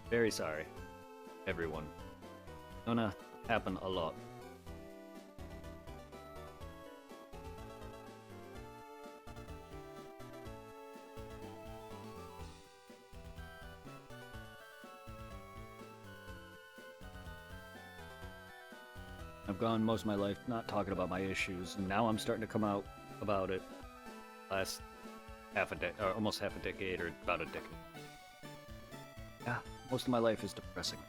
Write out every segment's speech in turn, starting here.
Very sorry, everyone. Gonna happen a lot. I've gone most of my life not talking about my issues, and now I'm starting to come out about it. Last or almost half a decade, or about a decade. Yeah, most of my life is depressing.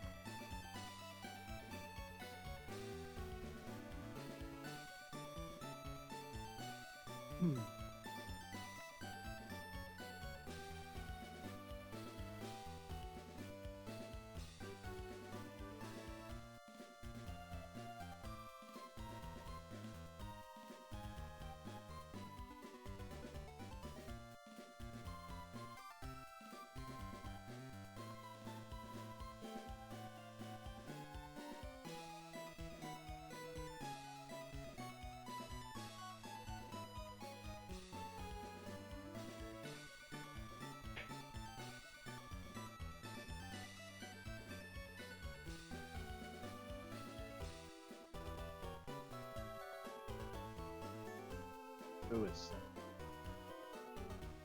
Who is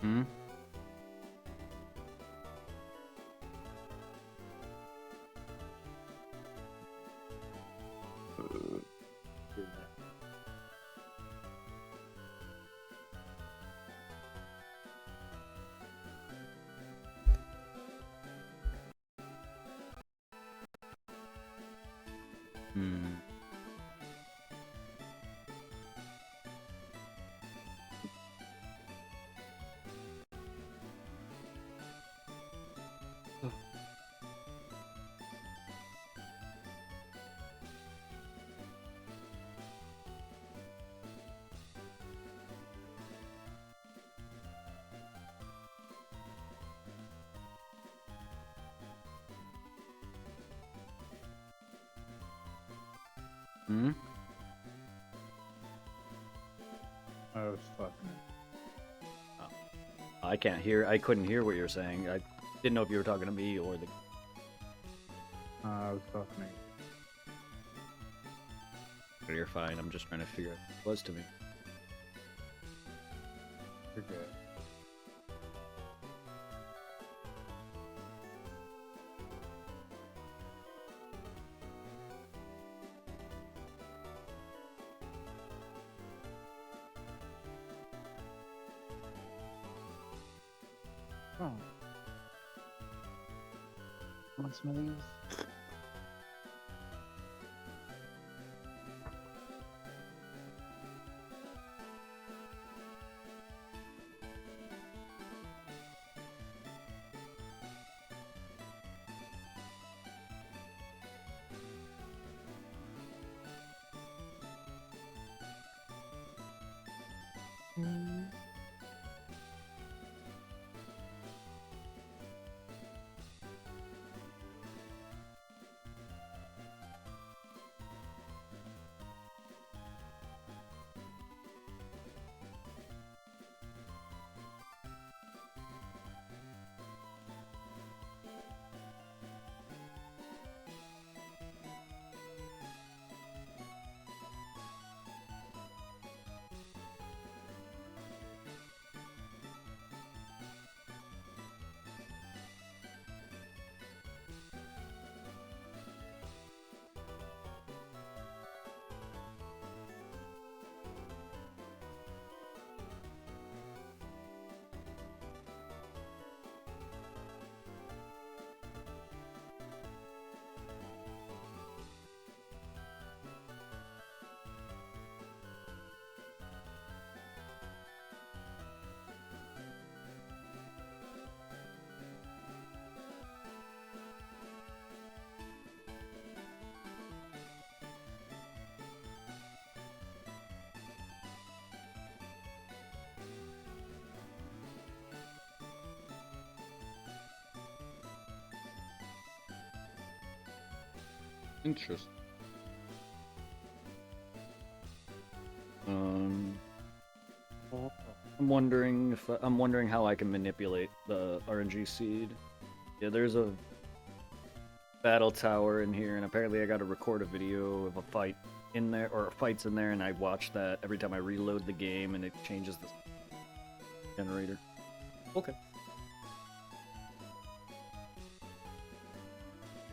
Hmm? doing that? Hmm. Hmm? I was talking. I can't hear. I couldn't hear what you were saying. I didn't know if you were talking to me or the. I was talking. You're fine. I'm just trying to figure out what it was to me. You're good. Oh. Want some of these? Interesting. Um, I'm wondering how I can manipulate the RNG seed. Yeah, there's a battle tower in here, and apparently I got to record a video of a fight in there, or fights in there, and I watch that every time I reload the game, and it changes the generator. Okay.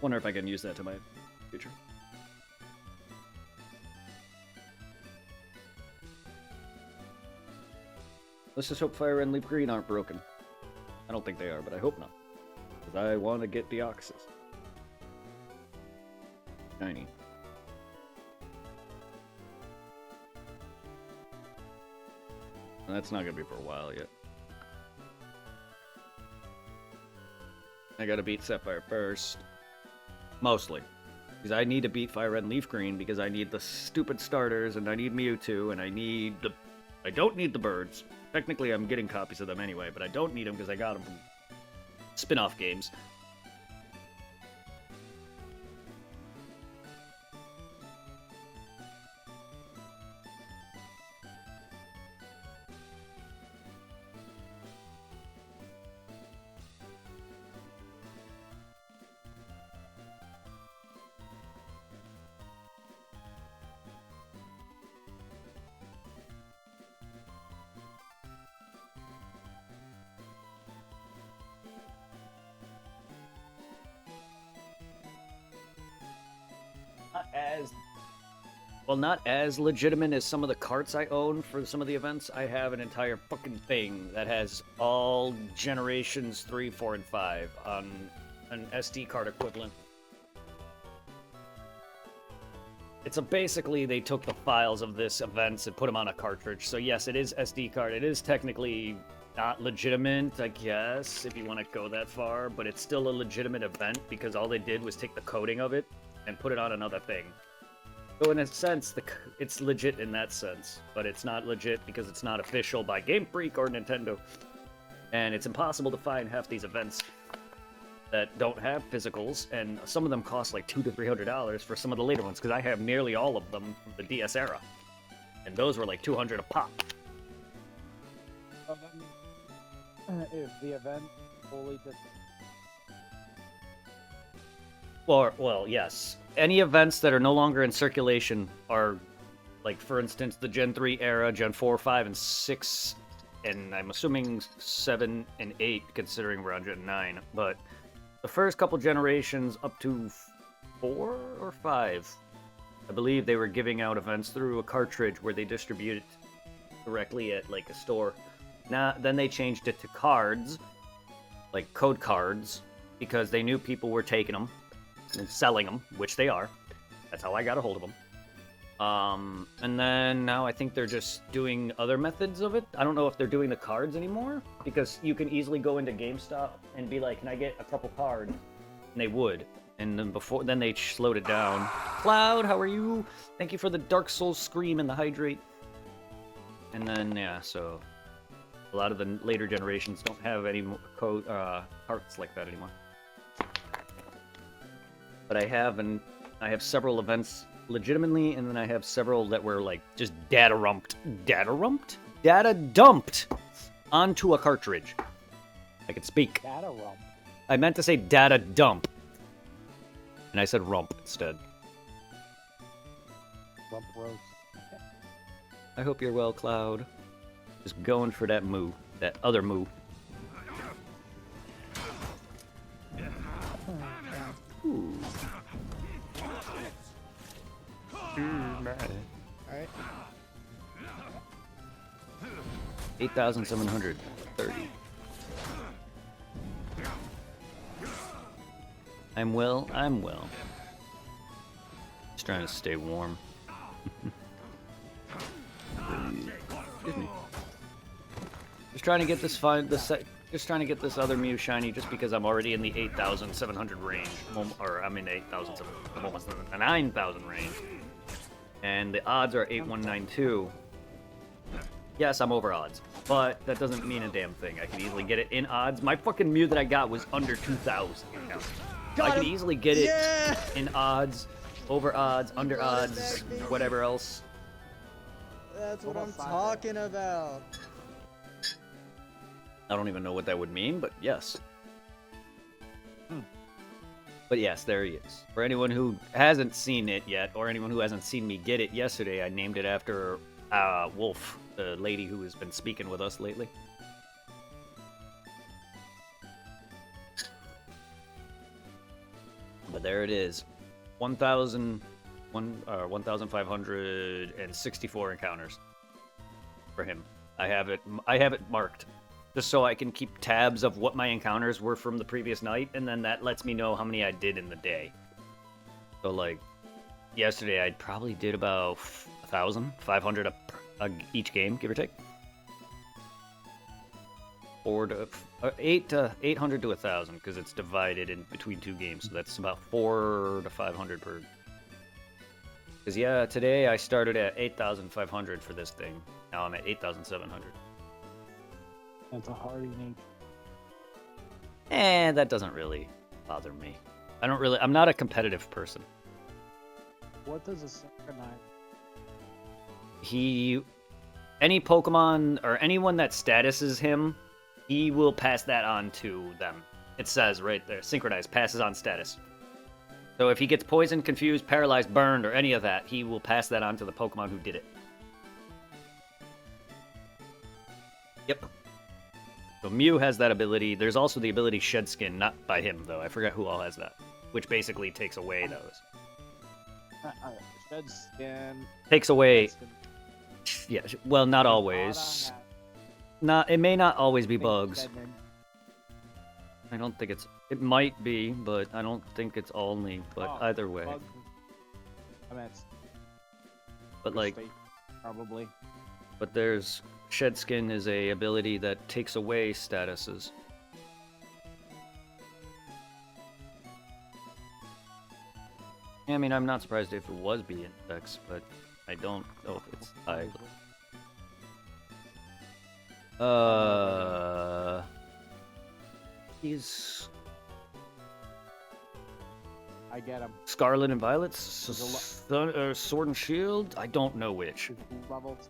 Wonder if I can use that to my future. Let's just hope Fire and Leaf Green aren't broken. I don't think they are, but I hope not. Because I want to get Deoxys. Shiny. And that's not going to be for a while yet. I gotta beat Sapphire first. Mostly. Because I need to beat Fire Red and Leaf Green because I need the stupid starters and I need Mewtwo and I need the... I don't need the birds. Technically I'm getting copies of them anyway, but I don't need them because I got them from spin-off games. Not as legitimate as some of the carts I own for some of the events. I have an entire fucking thing that has all generations 3, 4, and 5 on an SD card equivalent. It's basically they took the files of this events and put them on a cartridge. So yes, it is SD card. It is technically not legitimate, I guess, if you want to go that far, but it's still a legitimate event because all they did was take the coding of it and put it on another thing. So in a sense, it's legit in that sense, but it's not legit because it's not official by Game Freak or Nintendo. And it's impossible to find half these events that don't have physicals, and some of them cost like $200 to $300 for some of the later ones, because I have nearly all of them from the DS era. And those were like $200 a pop. Oh, that means if the event fully just... Well, yes. Any events that are no longer in circulation are, like, for instance, the Gen 3 era, Gen 4, 5, and 6, and I'm assuming 7 and 8, considering we're on Gen 9. But the first couple generations up to 4 or 5, I believe they were giving out events through a cartridge where they distribute it directly at, like, a store. Now, then they changed it to cards, like code cards, because they knew people were taking them and selling them, which they are. That's how I got a hold of them. And then now I think they're just doing other methods of it. I don't know if they're doing the cards anymore, because you can easily go into GameStop and be like, can I get a couple cards? And they would. And then they slowed it down. Cloud, how are you? Thank you for the Dark Souls Scream and the Hydrate. And then, yeah, so a lot of the later generations don't have any carts like that anymore. But I have several events legitimately, and then I have several that were like just data dumped onto a cartridge. I could speak. Data rump. I meant to say data dump, and I said rump instead. Rump roast. I hope you're well, Cloud. Just going for that moo, that other moo. Ooh. Alright. 8,730. I'm well. Just trying to stay warm. Excuse me. Just trying to get this just trying to get this other Mew shiny, just because I'm already in the 8,700 range, or I'm in the 8,700, I'm almost in the 9,000 range, and the odds are 8192. Yes, I'm over odds, but that doesn't mean a damn thing. I can easily get it in odds. My fucking Mew that I got was under 2,000. I can easily get it in odds, over odds, under odds, whatever else. That's what I'm talking about. I don't even know what that would mean, but yes. But yes, there he is. For anyone who hasn't seen it yet, or anyone who hasn't seen me get it yesterday, I named it after Wolf, the lady who has been speaking with us lately. But there it is. 1,564 encounters for him. I have it marked just so I can keep tabs of what my encounters were from the previous night, and then that lets me know how many I did in the day. So like yesterday I probably did about 1,500 each game, give or take. 800 to 1,000 because it's divided in between 2 games, so that's about 400 to 500 per. Because yeah, today I started at 8,500 for this thing. Now I'm at 8,700. That's a hard evening. And that doesn't really bother me. I'm not a competitive person. What does a synchronize? Any Pokemon or anyone that statuses him, he will pass that on to them. It says right there, synchronize, passes on status. So if he gets poisoned, confused, paralyzed, burned, or any of that, he will pass that on to the Pokemon who did it. Yep. So Mew has that ability. There's also the ability Shed Skin, not by him, though. I forget who all has that. Which basically takes away those. Shed Skin. Takes away... Shed Skin. Yeah, well, not Odd on always. that. It may not always be Think bugs. Deadman. I don't think it's... It might be, but I don't think it's only. But Oh, either way. Bug. I mean, it's But like... state, probably. But there's... Shed Skin is a ability that takes away statuses. I mean, I'm not surprised if it was B-Index, but I don't know if it's he's I get him. Scarlet and Violet, There's Sword and Shield. I don't know which. He's level 2.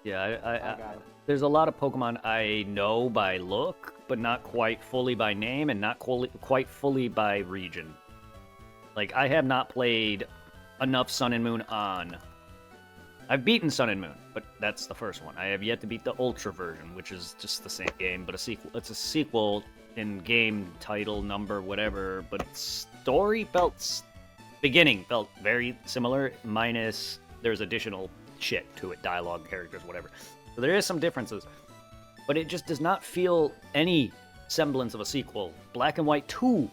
Yeah, I got him. there's a lot of Pokemon I know by look, but not quite fully by name, and not quite fully by region. Like, I have not played enough Sun and Moon on. I've beaten Sun and Moon, but that's the first one. I have yet to beat the Ultra version, which is just the same game, but a sequel. It's a sequel in game title, number, whatever, but beginning felt very similar, minus there's additional shit to it, dialogue, characters, whatever. So there is some differences, but it just does not feel any semblance of a sequel. Black and White 2,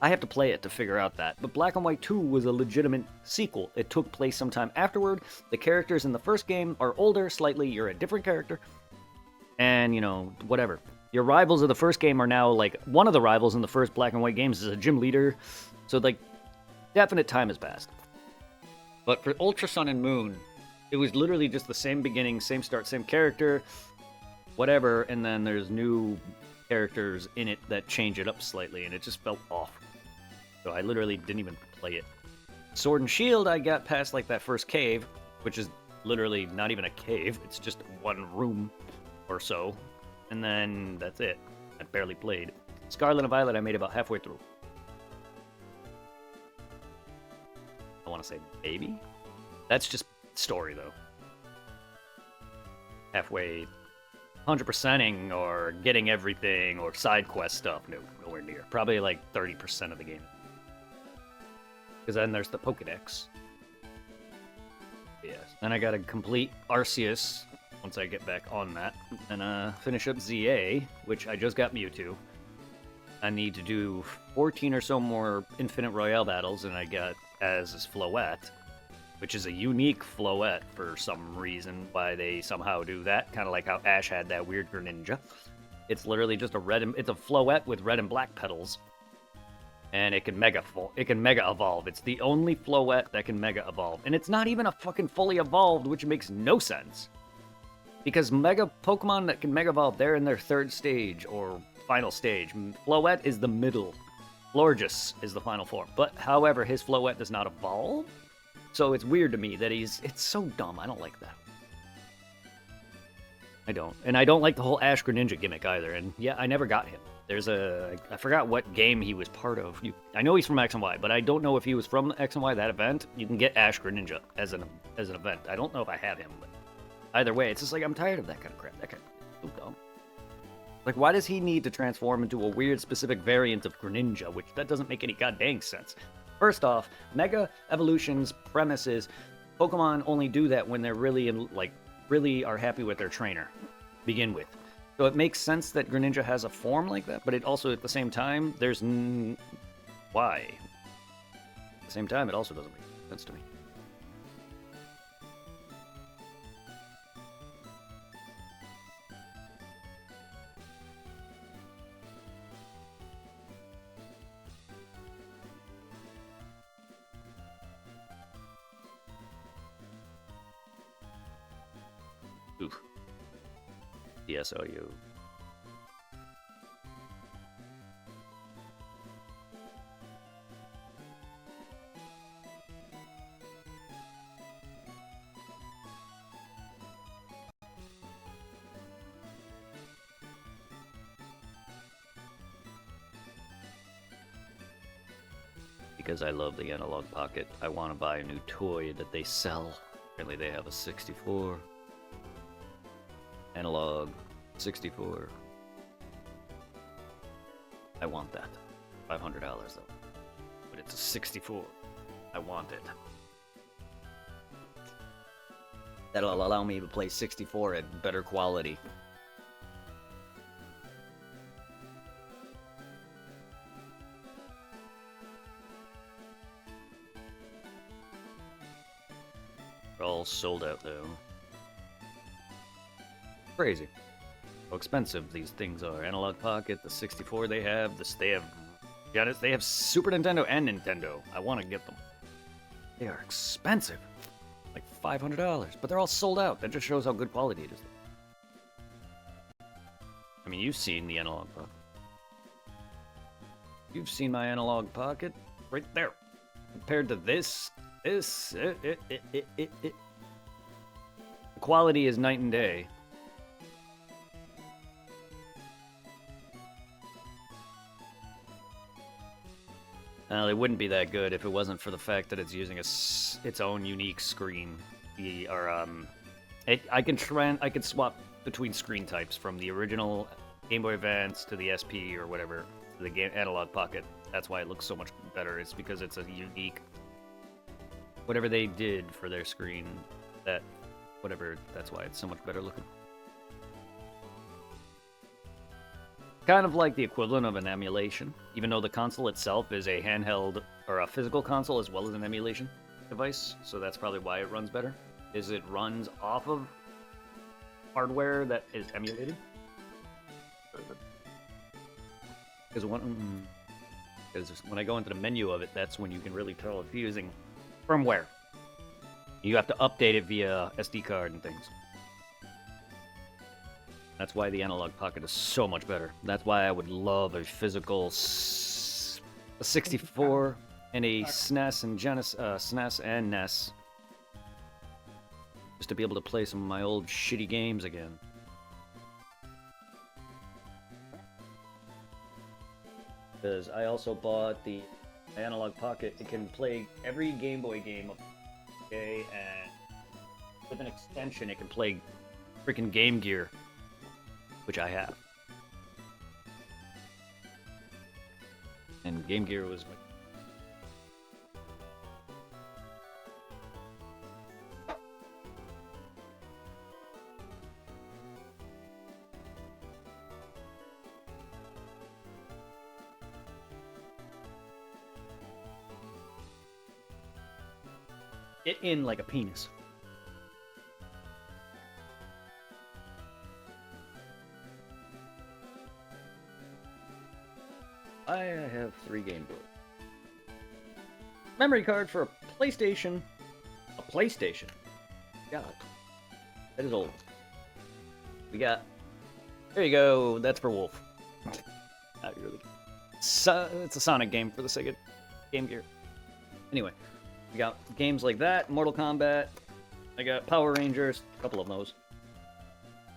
I have to play it to figure out that, but Black and White 2 was a legitimate sequel. It took place sometime afterward. The characters in the first game are older slightly, you're a different character, and, you know, whatever. Your rivals of the first game are now, like, one of the rivals in the first Black and White games is a gym leader, so, like, definite time has passed. But for Ultra Sun and Moon, it was literally just the same beginning, same start, same character, whatever, and then there's new characters in it that change it up slightly, and it just felt off. So I literally didn't even play it. Sword and Shield, I got past, like, that first cave, which is literally not even a cave, it's just one room or so, and then that's it. I barely played. Scarlet and Violet I made about halfway through. I want to say maybe? That's just story, though. Halfway 100%ing or getting everything or side quest stuff. No, nowhere near. Probably like 30% of the game. Because then there's the Pokedex. Yes. Then I gotta complete Arceus once I get back on that. And finish up ZA, which I just got Mewtwo. I need to do 14 or so more Infinite Royale battles, and I got as Floette, which is a unique Floette for some reason, why they somehow do that. Kind of like how Ash had that weird Greninja. It's literally just it's a Floette with red and black petals, and it can Mega Evolve. It's the only Floette that can Mega Evolve, and it's not even a fucking fully evolved, which makes no sense. Because Mega Pokemon that can Mega Evolve, they're in their third stage or final stage. Floette is the middle. Florges is the final form. But, however, his Floette does not evolve. So it's weird to me that it's so dumb. I don't like that. I don't. And I don't like the whole Ash Greninja gimmick either. And yeah, I never got him. There's I forgot what game he was part of. I know he's from X and Y, but I don't know if he was from X and Y, that event. You can get Ash Greninja as an event. I don't know if I have him, but either way, it's just like I'm tired of that kind of crap. That kind of so dumb. Like, why does he need to transform into a weird specific variant of Greninja, which that doesn't make any goddamn sense. First off, Mega Evolution's premise is Pokemon only do that when they're really are happy with their trainer, begin with. So it makes sense that Greninja has a form like that, but it also, at the same time, why? At the same time, it also doesn't make sense to me. Oof. DSLU. Because I love the Analog Pocket, I want to buy a new toy that they sell. Apparently they have a 64. Analog 64. I want that. $500 though. But it's a 64. I want it. That'll allow me to play 64 at better quality. They're all sold out though. Crazy how expensive these things are. Analog Pocket, the 64 they have, they have Super Nintendo and Nintendo. I want to get them. They are expensive. Like $500, but they're all sold out. That just shows how good quality it is. I mean, you've seen the Analog Pocket. You've seen my Analog Pocket right there. Compared to this, the quality is night and day. They wouldn't be that good if it wasn't for the fact that it's using its own unique screen. I can swap between screen types from the original Game Boy Advance to the SP or whatever, to the Analog Pocket. That's why it looks so much better. It's because it's a unique, whatever they did for their screen, that's why it's so much better looking. Kind of like the equivalent of an emulation, even though the console itself is a handheld or a physical console as well as an emulation device, so that's probably why it runs better. Is it runs off of hardware that is emulated? Because when I go into the menu of it, that's when you can really tell if you're using firmware. You have to update it via SD card and things. That's why the Analog Pocket is so much better. That's why I would love a physical 64 and a SNES and SNES and NES, just to be able to play some of my old shitty games again. Because I also bought the Analog Pocket. It can play every Game Boy game, okay, and with an extension, it can play freaking Game Gear, which I have. And Game Gear was it in like a penis. I have 3 Game Boys. Memory card for a PlayStation. A PlayStation? God. That is old. We got... There you go. That's for Wolf. Not really. It's a Sonic game for the Sega Game Gear. Anyway. We got games like that. Mortal Kombat. I got Power Rangers. A couple of those.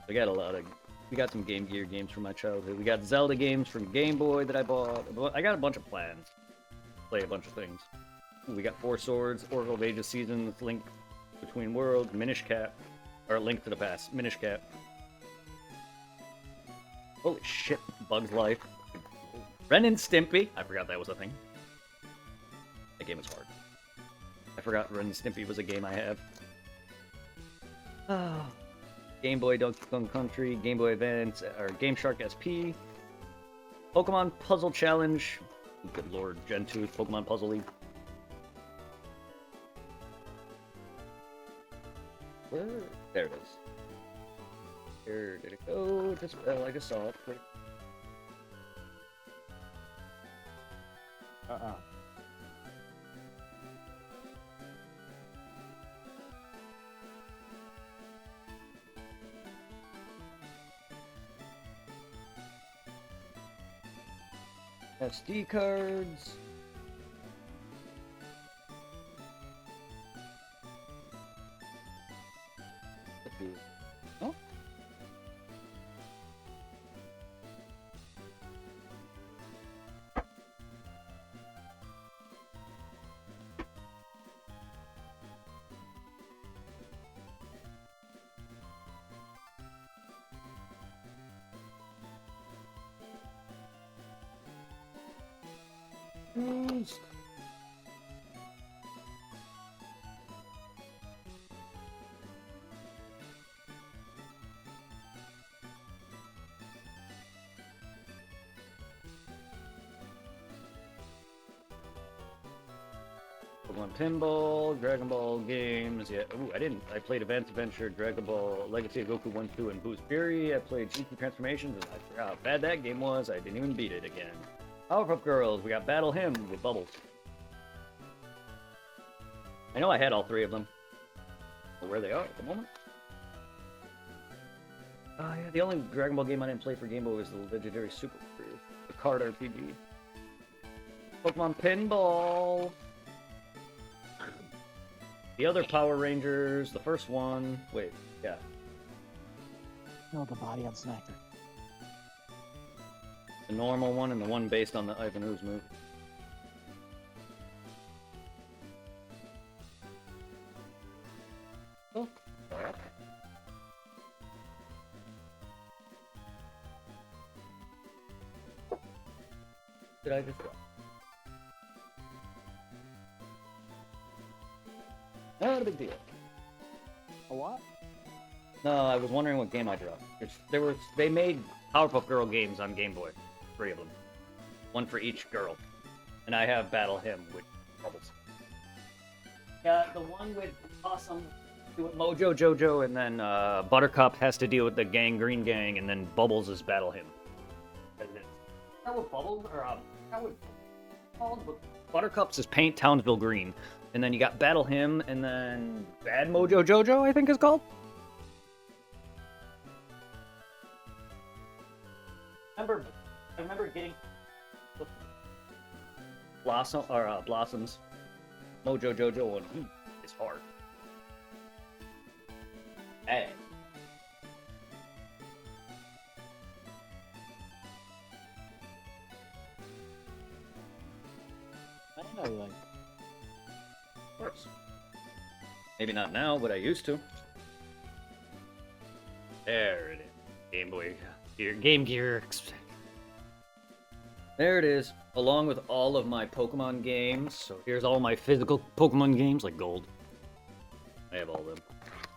I got a lot of We got some Game Gear games from my childhood. We got Zelda games from Game Boy that I bought. I got a bunch of plans. Play a bunch of things. We got Four Swords, Oracle of Ages Seasons, Link Between Worlds, Minish Cap, or Link to the Past, Minish Cap. Holy shit, Bug's Life. Ren and Stimpy. I forgot that was a thing. That game was hard. I forgot Ren and Stimpy was a game I have. Game Boy Donkey Kong Country, Game Boy Advance, or Game Shark SP. Pokemon Puzzle Challenge. Good lord, Gen 2 Pokemon Puzzle League. Where? There it is. Where did it go? Just, I just saw it. Wait. SD cards. Oh. Pokemon Pinball, Dragon Ball games. Yeah. Ooh, I played Advanced Adventure, Dragon Ball, Legacy of Goku 1, 2, and Boost Fury. I played GT Transformations, and I forgot how bad that game was. I didn't even beat it again. Powerpuff Girls. We got Battle Hymn with Bubbles. I know I had all three of them. But where they are at the moment. Yeah, the only Dragon Ball game I didn't play for Game Boy was the Legendary Super Series, the card RPG. Pokemon Pinball. The other Power Rangers, the first one. Wait, yeah. No, the body on Snacker. The normal one and the one based on the Ivan Ooze move. Oh. Did I just... Not a big deal. A what? No, I was wondering what game I dropped. They made Powerpuff Girl games on Game Boy. 3 of them. One for each girl. And I have Battle Hymn with Bubbles. Yeah, the one with Awesome do with Mojo Jojo, and then Buttercup has to deal with the Green Gang, and then Bubbles is Battle Hymn. That what Bubbles, or that what called? Buttercup's is Paint Townsville Green. And then you got Battle Hymn, and then Bad Mojo Jojo, I think is called. I remember getting Blossoms, Mojo Jojo, and it's hard. Hey. I don't know, like. Of course. Maybe not now, but I used to. There it is. Game Boy Gear, Game Gear. There it is, along with all of my Pokemon games. So here's all my physical Pokemon games, like Gold. I have all of them.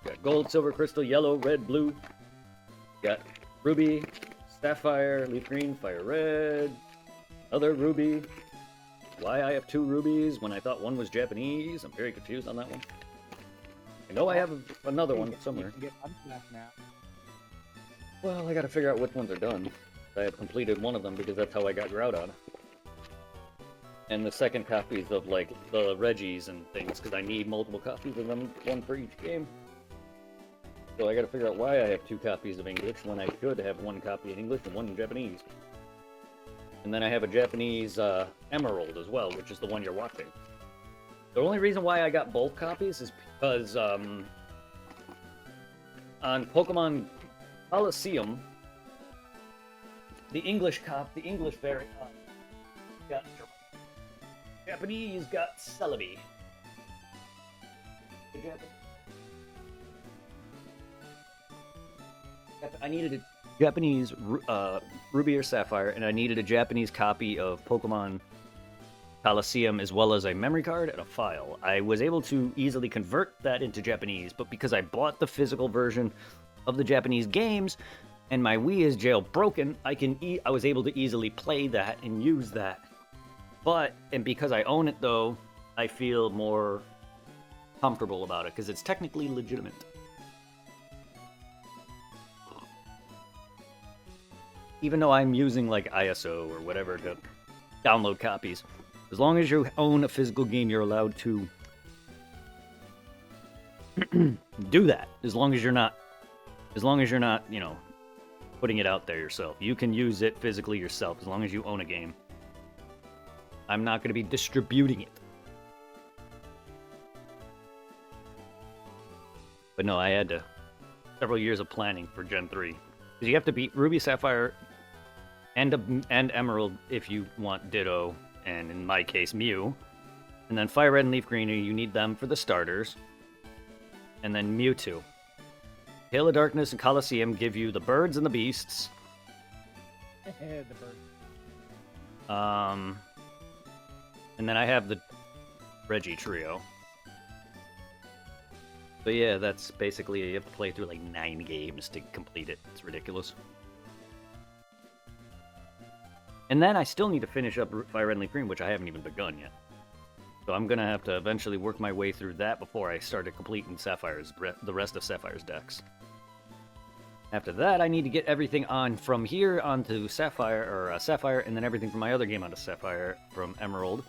Got Gold, Silver, Crystal, Yellow, Red, Blue. Got Ruby, Sapphire, Leaf Green, Fire Red, other Ruby. Why I have 2 rubies when I thought one was Japanese? I'm very confused on that one. I know I have another one somewhere. You can get Unsmack now. Well, I gotta figure out which ones are done. I have completed one of them because that's how I got Groudon. And the second copies of, like, the Reggies and things, because I need multiple copies of them, one for each game. So I gotta figure out why I have 2 copies of English when I should have 1 copy in English and 1 in Japanese. And then I have a Japanese Emerald as well, which is the one you're watching. The only reason why I got both copies is because on Pokemon Coliseum, the English variant. Got Japanese got Celebi. I needed a Japanese Ruby or Sapphire, and I needed a Japanese copy of Pokemon Coliseum, as well as a memory card and a file. I was able to easily convert that into Japanese, but because I bought the physical version of the Japanese games, and my Wii is jailbroken, I was able to easily play that and use that. And because I own it though, I feel more comfortable about it, because it's technically legitimate. Even though I'm using like ISO or whatever to download copies, as long as you own a physical game, you're allowed to do that. As long as you're not, you know, putting it out there yourself. You can use it physically yourself as long as you own a game. I'm not going to be distributing it. But no, I had several years of planning for Gen 3. Because you have to beat Ruby, Sapphire, and Emerald if you want Ditto, and in my case, Mew. And then Fire Red and Leaf Green, you need them for the starters. And then Mewtwo. Hail of Darkness and Coliseum give you the birds and the beasts. The bird. And then I have the Reggie trio. But yeah, that's basically, you have to play through like 9 games to complete it. It's ridiculous. And then I still need to finish up Fire Red and Leaf Green, which I haven't even begun yet. So I'm gonna have to eventually work my way through that before I start completing the rest of Sapphire's decks. After that, I need to get everything on from here onto Sapphire, and then everything from my other game onto Sapphire from Emerald,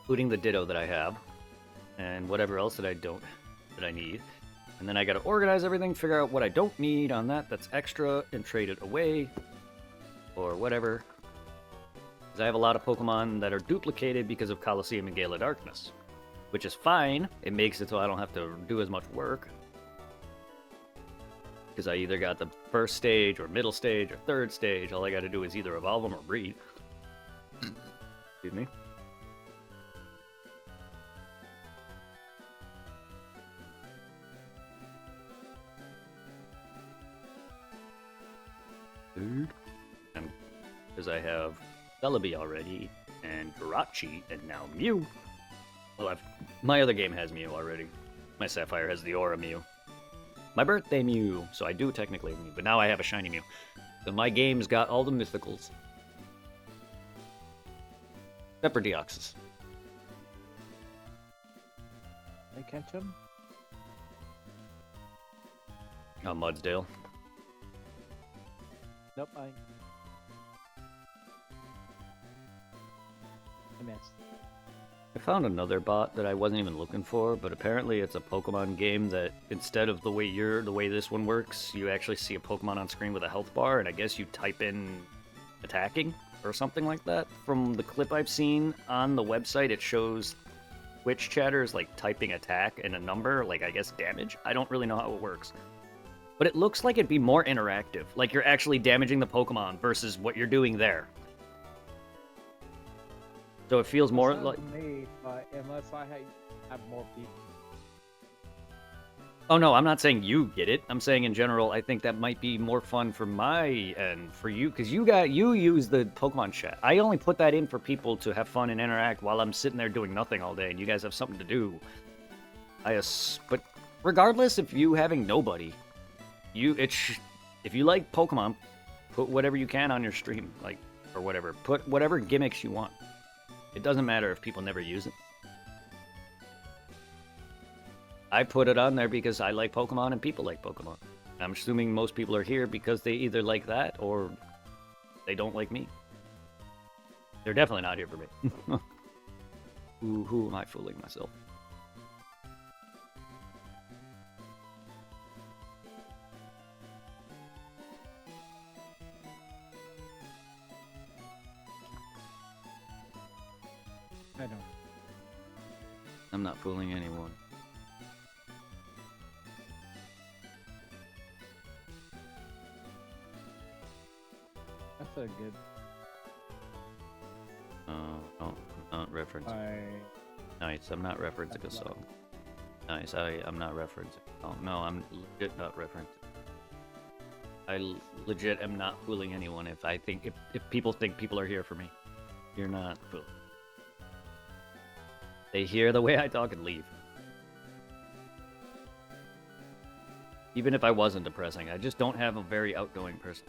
including the Ditto that I have, and whatever else that I need. And then I gotta organize everything, figure out what I don't need on that's extra, and trade it away, or whatever. Because I have a lot of Pokemon that are duplicated because of Coliseum and Gale of Darkness, which is fine. It makes it so I don't have to do as much work. Because I either got the first stage, or middle stage, or third stage. All I gotta do is either evolve them or breed. Excuse me. And because I have Celebi already, and Jirachi, and now Mew. Well, my other game has Mew already. My Sapphire has the Aura Mew. My birthday Mew, so I do technically have Mew, but now I have a shiny Mew. So my game's got all the mythicals. Except for Deoxys. I catch him? Mudsdale. Nope, I missed. I found another bot that I wasn't even looking for, but apparently it's a Pokemon game that instead of the way this one works, you actually see a Pokemon on screen with a health bar, and I guess you type in attacking or something like that. From the clip I've seen on the website, it shows Twitch chatters like typing attack and a number, like I guess damage. I don't really know how it works. But it looks like it'd be more interactive, like you're actually damaging the Pokemon versus what you're doing there. So it feels more like... me, but unless I have more people. Oh no, I'm not saying you get it. I'm saying in general, I think that might be more fun for my end, for you, because you use the Pokemon chat. I only put that in for people to have fun and interact while I'm sitting there doing nothing all day, and you guys have something to do. But regardless of you having nobody, if you like Pokemon, put whatever you can on your stream, like, or whatever. Put whatever gimmicks you want. It doesn't matter if people never use it. I put it on there because I like Pokemon and people like Pokemon. I'm assuming most people are here because they either like that or they don't like me. They're definitely not here for me. Who am I fooling myself? I don't. I'm not fooling anyone. a good. No, I'm not referencing. I. Nice, I'm not referencing a song. Nice, I'm not referencing. Oh, no, I'm legit not referencing. Legit am not fooling anyone if people think people are here for me. You're not fooling. They hear the way I talk and leave. Even if I wasn't depressing, I just don't have a very outgoing person.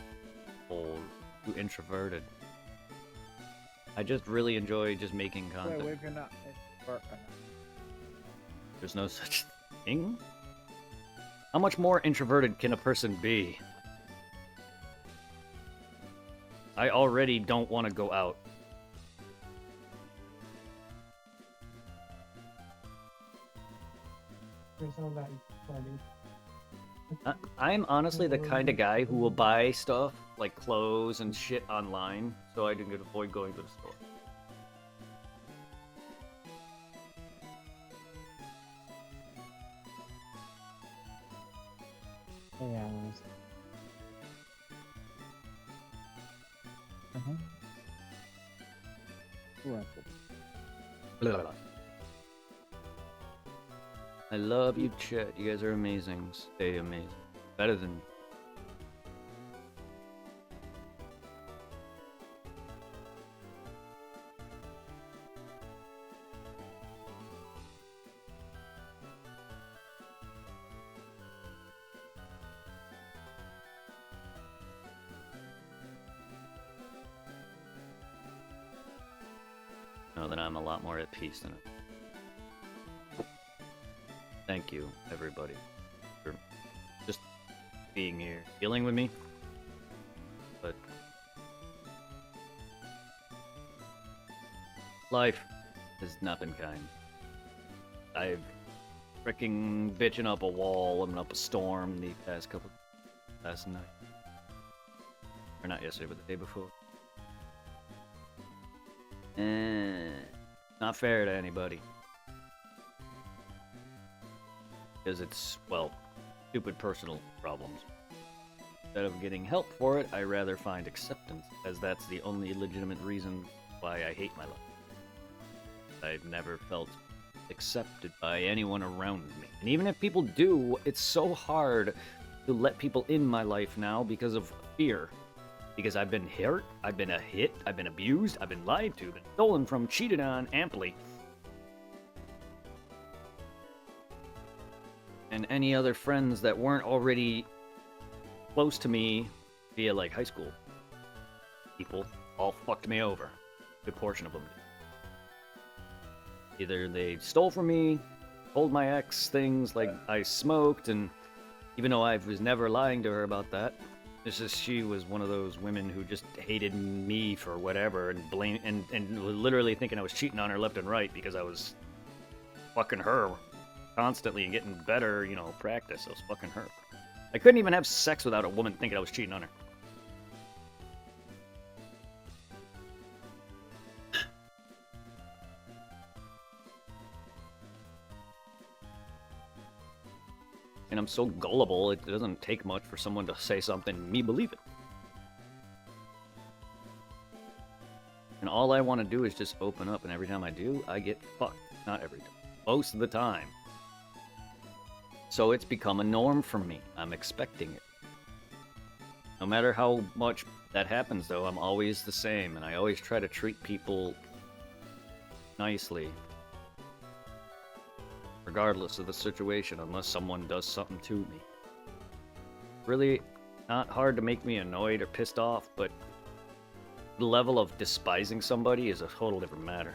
Or too introverted. I just really enjoy just making content. Wait, we're not. There's no such thing? How much more introverted can a person be? I already don't want to go out. I'm honestly the kind of guy who will buy stuff, like clothes and shit online, so I can avoid going to the store. Yeah. Blah, blah, blah. I love you, Chet. You guys are amazing. Stay amazing. Better than me. Know that I'm a lot more at peace than I. Thank you, everybody, for just being here, dealing with me. But life has not been kind. I've freaking bitching up a wall and up a storm the last night. Or not yesterday, but the day before. Not fair to anybody. Because it's, well, stupid personal problems. Instead of getting help for it, I rather find acceptance, as that's the only legitimate reason why I hate my life. I've never felt accepted by anyone around me. And even if people do, it's so hard to let people in my life now because of fear. Because I've been hurt, I've been a hit, I've been abused, I've been lied to, been stolen from, cheated on amply. And any other friends that weren't already close to me via, like, high school people all fucked me over. A good portion of them did. Either they stole from me, told my ex things like I smoked, and even though I was never lying to her about that, it's just she was one of those women who just hated me for whatever and was literally thinking I was cheating on her left and right because I was fucking her constantly and getting better, practice. I was fucking her. I couldn't even have sex without a woman thinking I was cheating on her. And I'm so gullible, it doesn't take much for someone to say something and me believe it. And all I want to do is just open up, and every time I do, I get fucked. Not every time. Most of the time. So it's become a norm for me. I'm expecting it. No matter how much that happens, though, I'm always the same, and I always try to treat people nicely. Regardless of the situation, unless someone does something to me. Really not hard to make me annoyed or pissed off, but the level of despising somebody is a total different matter.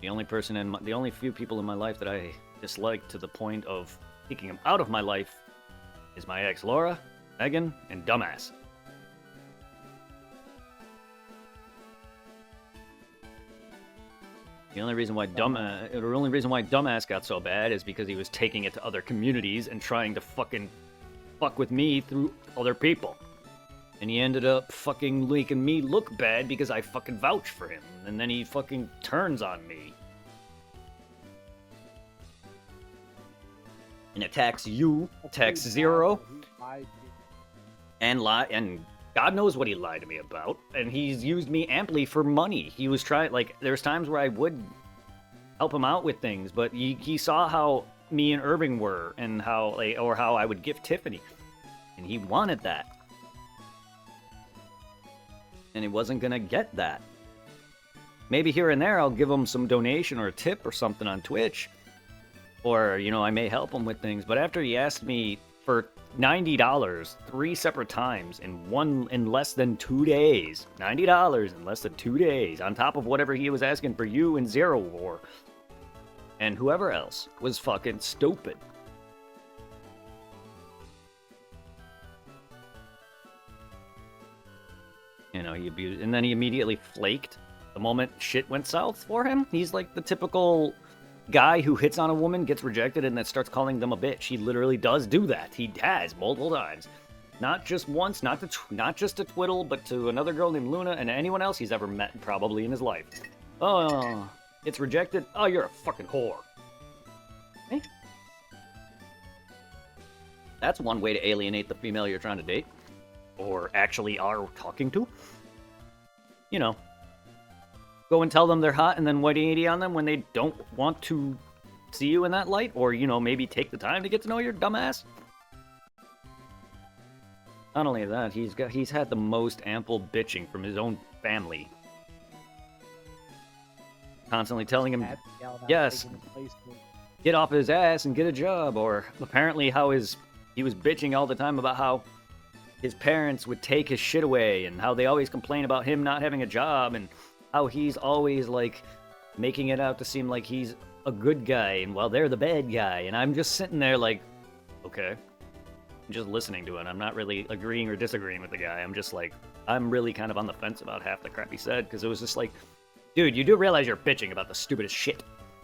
The only few people in my life that I dislike to the point of kicking them out of my life is my ex Laura, Megan, and Dumbass. The only reason why Dumbass got so bad is because he was taking it to other communities and trying to fucking fuck with me through other people. And he ended up fucking making me look bad because I fucking vouched for him. And then he fucking turns on me. And attacks you, attacks Zero, and God knows what he lied to me about, and he's used me amply for money. He was trying, like, there's times where I would help him out with things, but he saw how me and Irving were, and how, like, or how I would gift Tiffany, and he wanted that. And he wasn't gonna get that. Maybe here and there I'll give him some donation or a tip or something on Twitch. Or, you know, I may help him with things. But after he asked me for $90 3 separate times in less than 2 days. $90 in less than 2 days. On top of whatever he was asking for you and Zero War. And whoever else was fucking stupid. You know, he abused, and then he immediately flaked the moment shit went south for him. He's like the typical guy who hits on a woman, gets rejected, and then starts calling them a bitch. He literally does do that. He has multiple times. Not just once, not just to Twiddle, but to another girl named Luna and anyone else he's ever met probably in his life. Oh, it's rejected. Oh, you're a fucking whore. Eh? That's one way to alienate the female you're trying to date. Or actually are talking to. You know. Go and tell them they're hot and then white 80 on them when they don't want to see you in that light. Or, you know, maybe take the time to get to know your dumbass. Not only that, he's had the most ample bitching from his own family. Constantly telling him, yes, get off his ass and get a job. Or apparently how he was bitching all the time about how his parents would take his shit away and how they always complain about him not having a job and how he's always, like, making it out to seem like he's a good guy and while they're the bad guy. And I'm just sitting there like, okay. Just listening to it. I'm not really agreeing or disagreeing with the guy. I'm just like, I'm really kind of on the fence about half the crap he said, because it was just like, dude, you do realize you're bitching about the stupidest shit.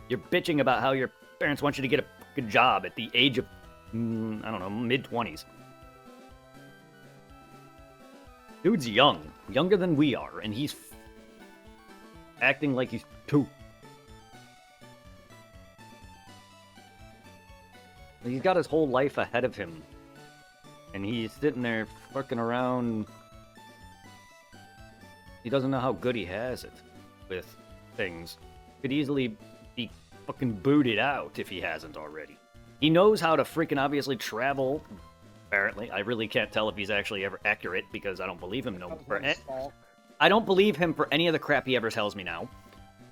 You're bitching about how your parents want you to get a good job at the age of, I don't know, mid-20s. Dude's young. Younger than we are, and he's acting like he's 2. He's got his whole life ahead of him. And he's sitting there fucking around. He doesn't know how good he has it with things. Could easily be fucking booted out if he hasn't already. He knows how to freaking obviously travel. Apparently, I really can't tell if he's actually ever accurate because I don't believe him no more. I don't believe him for any of the crap he ever tells me now,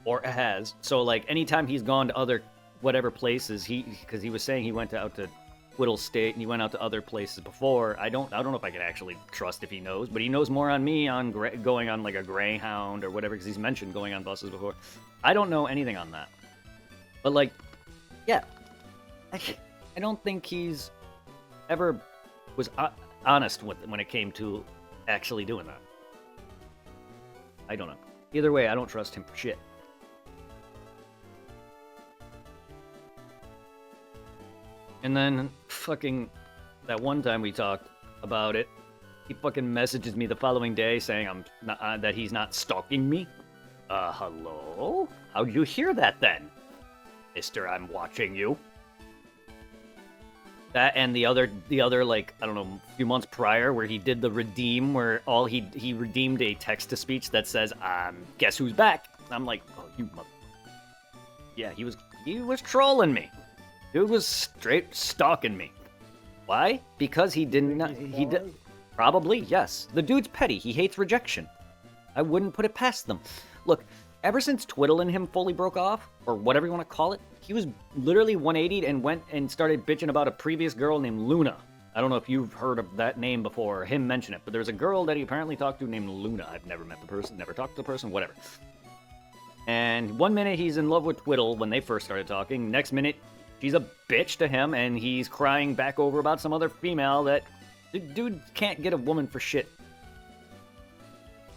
or has. So like anytime he's gone to other whatever places, because he was saying he went out to Whittle State and he went out to other places before. I don't know if I can actually trust if he knows, but he knows more on me on going on like a Greyhound or whatever, because he's mentioned going on buses before. I don't know anything on that, but like, yeah, I don't think he's ever was honest when it came to actually doing that. I don't know. Either way, I don't trust him for shit. And then, fucking, that one time we talked about it, he fucking messages me the following day saying I'm not, that he's not stalking me. Hello? How'd you hear that then? Mister, I'm watching you. That and the other, like, I don't know, a few months prior, where he did the redeem, where he redeemed a text-to-speech that says, guess who's back? I'm like, oh, you mother... Yeah, he was trolling me. Dude was straight stalking me. Why? Because he did probably, yes. The dude's petty. He hates rejection. I wouldn't put it past them. Look, ever since Twiddle and him fully broke off, or whatever you want to call it, he was literally 180'd and went and started bitching about a previous girl named Luna. I don't know if you've heard of that name before or him mention it, but there's a girl that he apparently talked to named Luna. I've never met the person, never talked to the person, whatever. And one minute he's in love with Twiddle when they first started talking. Next minute, she's a bitch to him, and he's crying back over about some other female that... The dude can't get a woman for shit.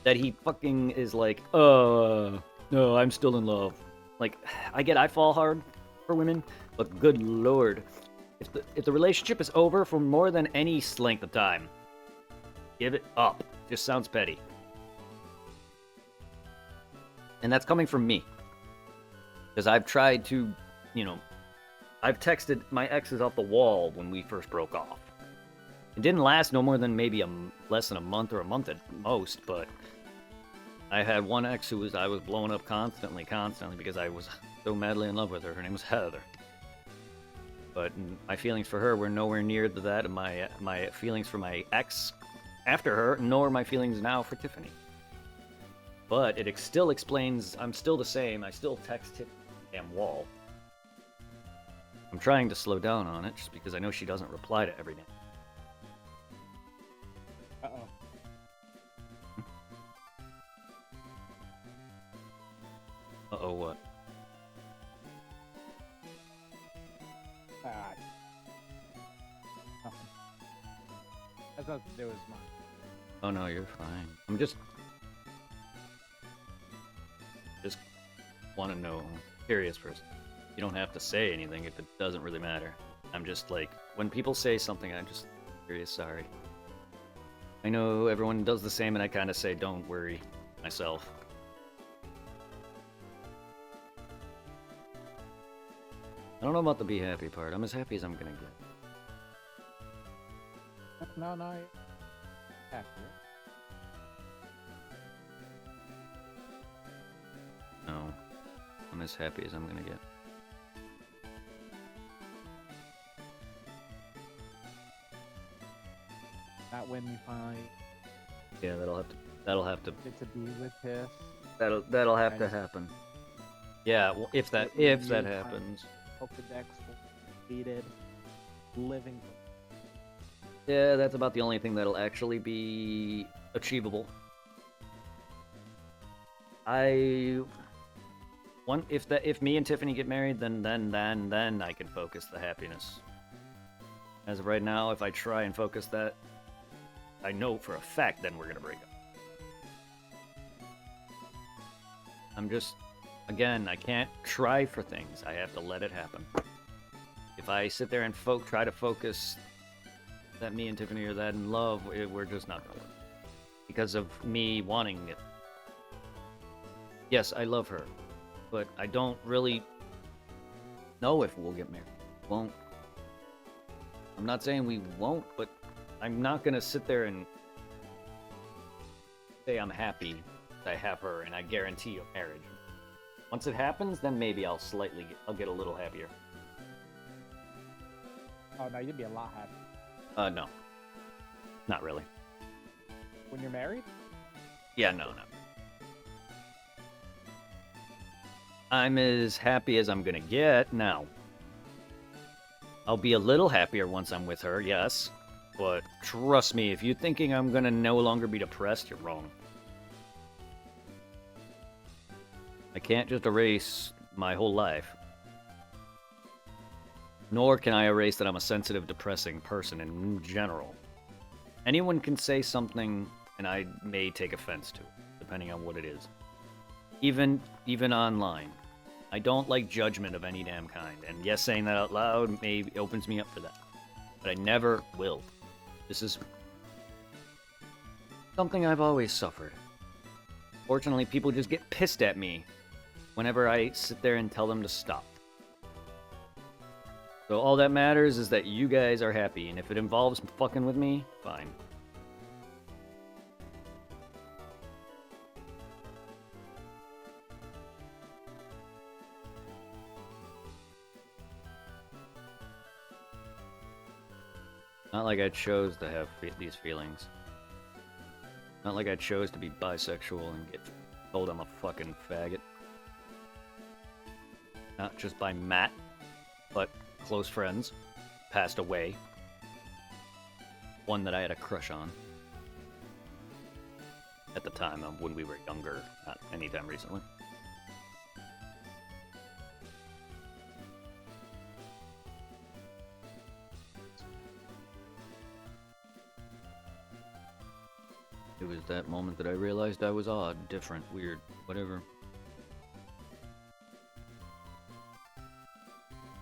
That he fucking is like, no, I'm still in love. Like, I fall hard for women, but good lord. If the relationship is over for more than any length of time, give it up. Just sounds petty. And that's coming from me. Because I've tried to, you know... I've texted my exes off the wall when we first broke off. It didn't last no more than maybe less than a month or a month at most, but I had one ex who I was blowing up constantly because I was so madly in love with her. Her name was Heather. But my feelings for her were nowhere near that of my feelings for my ex after her, nor my feelings now for Tiffany. But it still explains I'm still the same. I still text Tiffany damn wall. I'm trying to slow down on it just because I know she doesn't reply to everything. Uh-oh. Uh-oh, what? Ah. Nothing. Has nothing to do with mine. Oh no, you're fine. I'm just want to know. Curious person. You don't have to say anything if it doesn't really matter. I'm just like, when people say something, I'm just curious, sorry. I know everyone does the same, and I kind of say, don't worry, myself. I don't know about the be happy part. I'm as happy as I'm gonna get. No. Happy. No. I'm as happy as I'm gonna get. Not when you finally Yeah, that'll have to get to be with Tiff. that'll have to Nice. happen. Yeah, well, if that You happens. Pokedex completed. Living. Yeah, that's about the only thing that'll actually be achievable. If me and Tiffany get married, then I can focus the happiness. As of right now, if I try and focus that, I know for a fact then we're gonna break up. I'm just, again, I can't try for things. I have to let it happen. If I sit there and try to focus that me and Tiffany are that in love, we're just not gonna work. Because of me wanting it. Yes, I love her, but I don't really know if we'll get married. Won't. I'm not saying we won't, but I'm not gonna sit there and say I'm happy that I have her and I guarantee a marriage. Once it happens, then maybe I'll get a little happier. Oh no, you'd be a lot happy. No. Not really. When you're married? Yeah, no. I'm as happy as I'm gonna get now. I'll be a little happier once I'm with her, yes. But trust me, if you're thinking I'm gonna no longer be depressed, you're wrong. I can't just erase my whole life. Nor can I erase that I'm a sensitive, depressing person in general. Anyone can say something, and I may take offense to it, depending on what it is. Even online. I don't like judgment of any damn kind, and yes, saying that out loud maybe opens me up for that. But I never will. This is something I've always suffered. Fortunately, people just get pissed at me whenever I sit there and tell them to stop. So all that matters is that you guys are happy, and if it involves fucking with me, fine. Not like I chose to have these feelings. Not like I chose to be bisexual and get told I'm a fucking faggot. Not just by Matt, but close friends. Passed away. One that I had a crush on. At the time, when we were younger, not anytime recently. It was that moment that I realized I was odd, different, weird, whatever.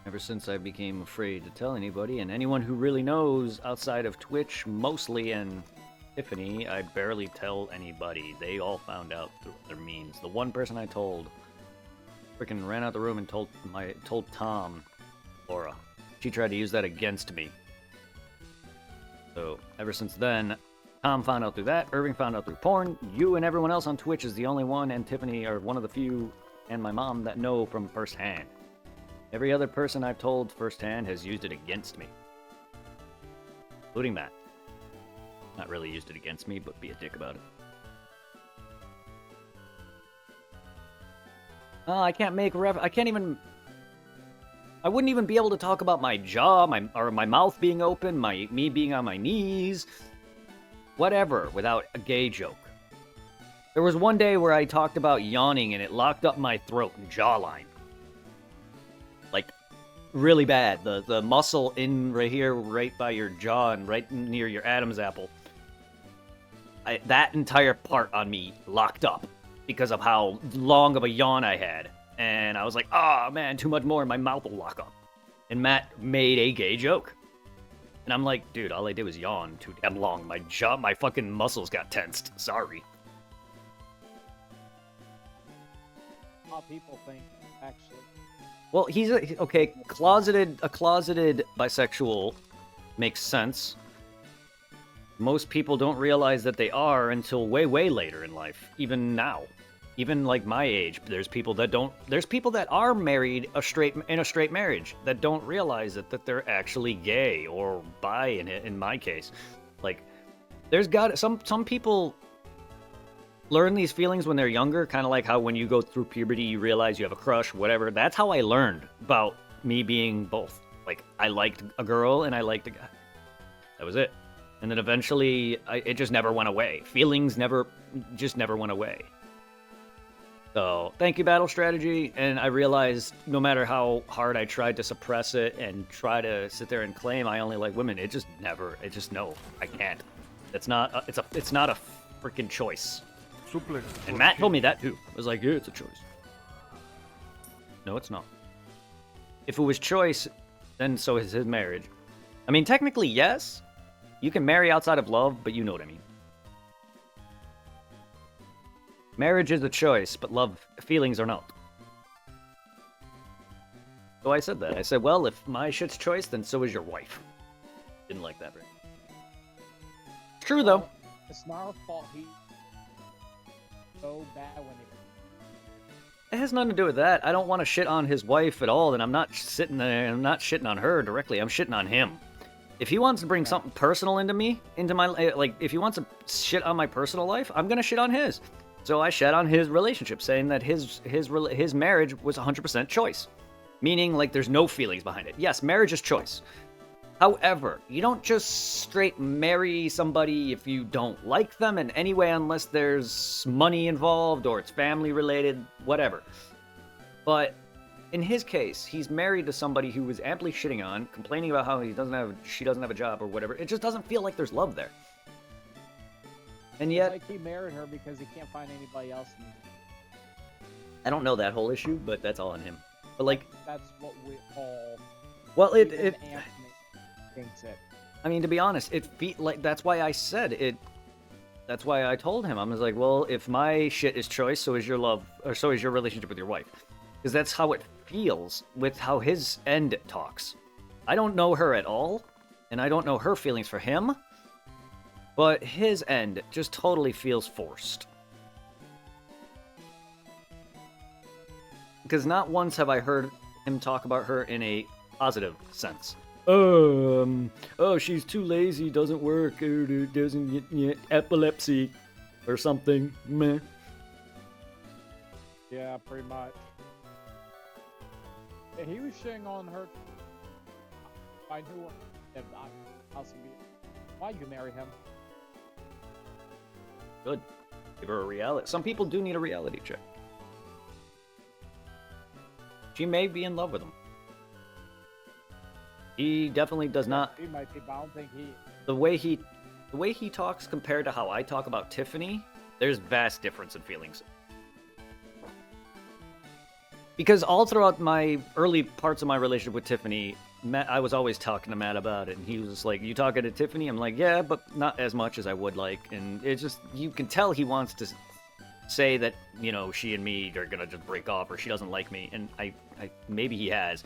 Ever since I became afraid to tell anybody, and anyone who really knows outside of Twitch, mostly, and Tiffany, I barely tell anybody. They all found out through their means. The one person I told freaking ran out the room and told Tom, Laura. She tried to use that against me. So ever since then, Tom found out through that, Irving found out through porn, you and everyone else on Twitch is the only one, and Tiffany are one of the few, and my mom, that know from firsthand. Every other person I've told firsthand has used it against me. Including Matt. Not really used it against me, but be a dick about it. Oh, I can't make I can't even... I wouldn't even be able to talk about my jaw, my mouth being open, me being on my knees, whatever, without a gay joke. There was one day where I talked about yawning and it locked up my throat and jawline. Like, really bad. The muscle in right here, right by your jaw and right near your Adam's apple. That entire part on me locked up because of how long of a yawn I had. And I was like, oh man, too much more and my mouth will lock up. And Matt made a gay joke. And I'm like, dude, all I did was yawn too damn long. My jaw, my fucking muscles got tensed. Sorry. How people think, actually. Well, he's okay. A closeted bisexual makes sense. Most people don't realize that they are until way, way later in life. Even now, even like my age, there's people that don't. There's people that are married in a straight marriage that don't realize that they're actually gay or bi. In my case, like there's some people learn these feelings when they're younger, kind of like how when you go through puberty, you realize you have a crush, whatever. That's how I learned about me being both. Like, I liked a girl and I liked a guy. That was it. And then eventually, it just never went away. Feelings never went away. So, thank you, Battle Strategy. And I realized no matter how hard I tried to suppress it and try to sit there and claim I only like women, no, I can't. It's not a freaking choice. Suplex. And Matt told me that too. I was like, yeah, it's a choice. No, it's not. If it was choice, then so is his marriage. I mean, technically, yes. You can marry outside of love, but you know what I mean. Marriage is a choice, but feelings are not. So I said that. I said, well, if my shit's choice, then so is your wife. Didn't like that very much. It's true, though. It's not our fault he so bad when It has nothing to do with that. I don't want to shit on his wife at all, and I'm not sitting there. I'm not shitting on her directly. I'm shitting on him. If he wants to bring something personal into my like, if he wants to shit on my personal life, I'm gonna shit on his. So I shat on his relationship, saying that his marriage was 100% choice, meaning like there's no feelings behind it. Yes, marriage is choice. However, you don't just straight marry somebody if you don't like them in any way unless there's money involved or it's family related, whatever. But in his case, he's married to somebody who was amply shitting on, complaining about how she doesn't have a job or whatever. It just doesn't feel like there's love there. And yet, like he married her because he can't find anybody else. I don't know that whole issue, but that's all on him. But like, that's what we all. Well, Anthony thinks it. I mean, to be honest, that's why I said it. That's why I told him. I was like, well, if my shit is choice, so is your love, or so is your relationship with your wife. Because that's how it feels with how his end talks. I don't know her at all, and I don't know her feelings for him, but his end just totally feels forced. Because not once have I heard him talk about her in a positive sense. Oh, she's too lazy, doesn't work, or doesn't get epilepsy, or something. Meh. Yeah, pretty much. Yeah, he was shitting on her. I knew that why you marry him? Good. Give her a reality. Some people do need a reality check. She may be in love with him. He definitely does not. He might be, but I don't think he. The way he talks compared to how I talk about Tiffany, there's vast difference in feelings. Because all throughout my early parts of my relationship with Tiffany, I was always talking to Matt about it, and he was just like, "You talking to Tiffany?" I'm like, "Yeah, but not as much as I would like." And it's just, you can tell he wants to say that, you know, she and me are gonna just break off, or she doesn't like me, and I maybe he has.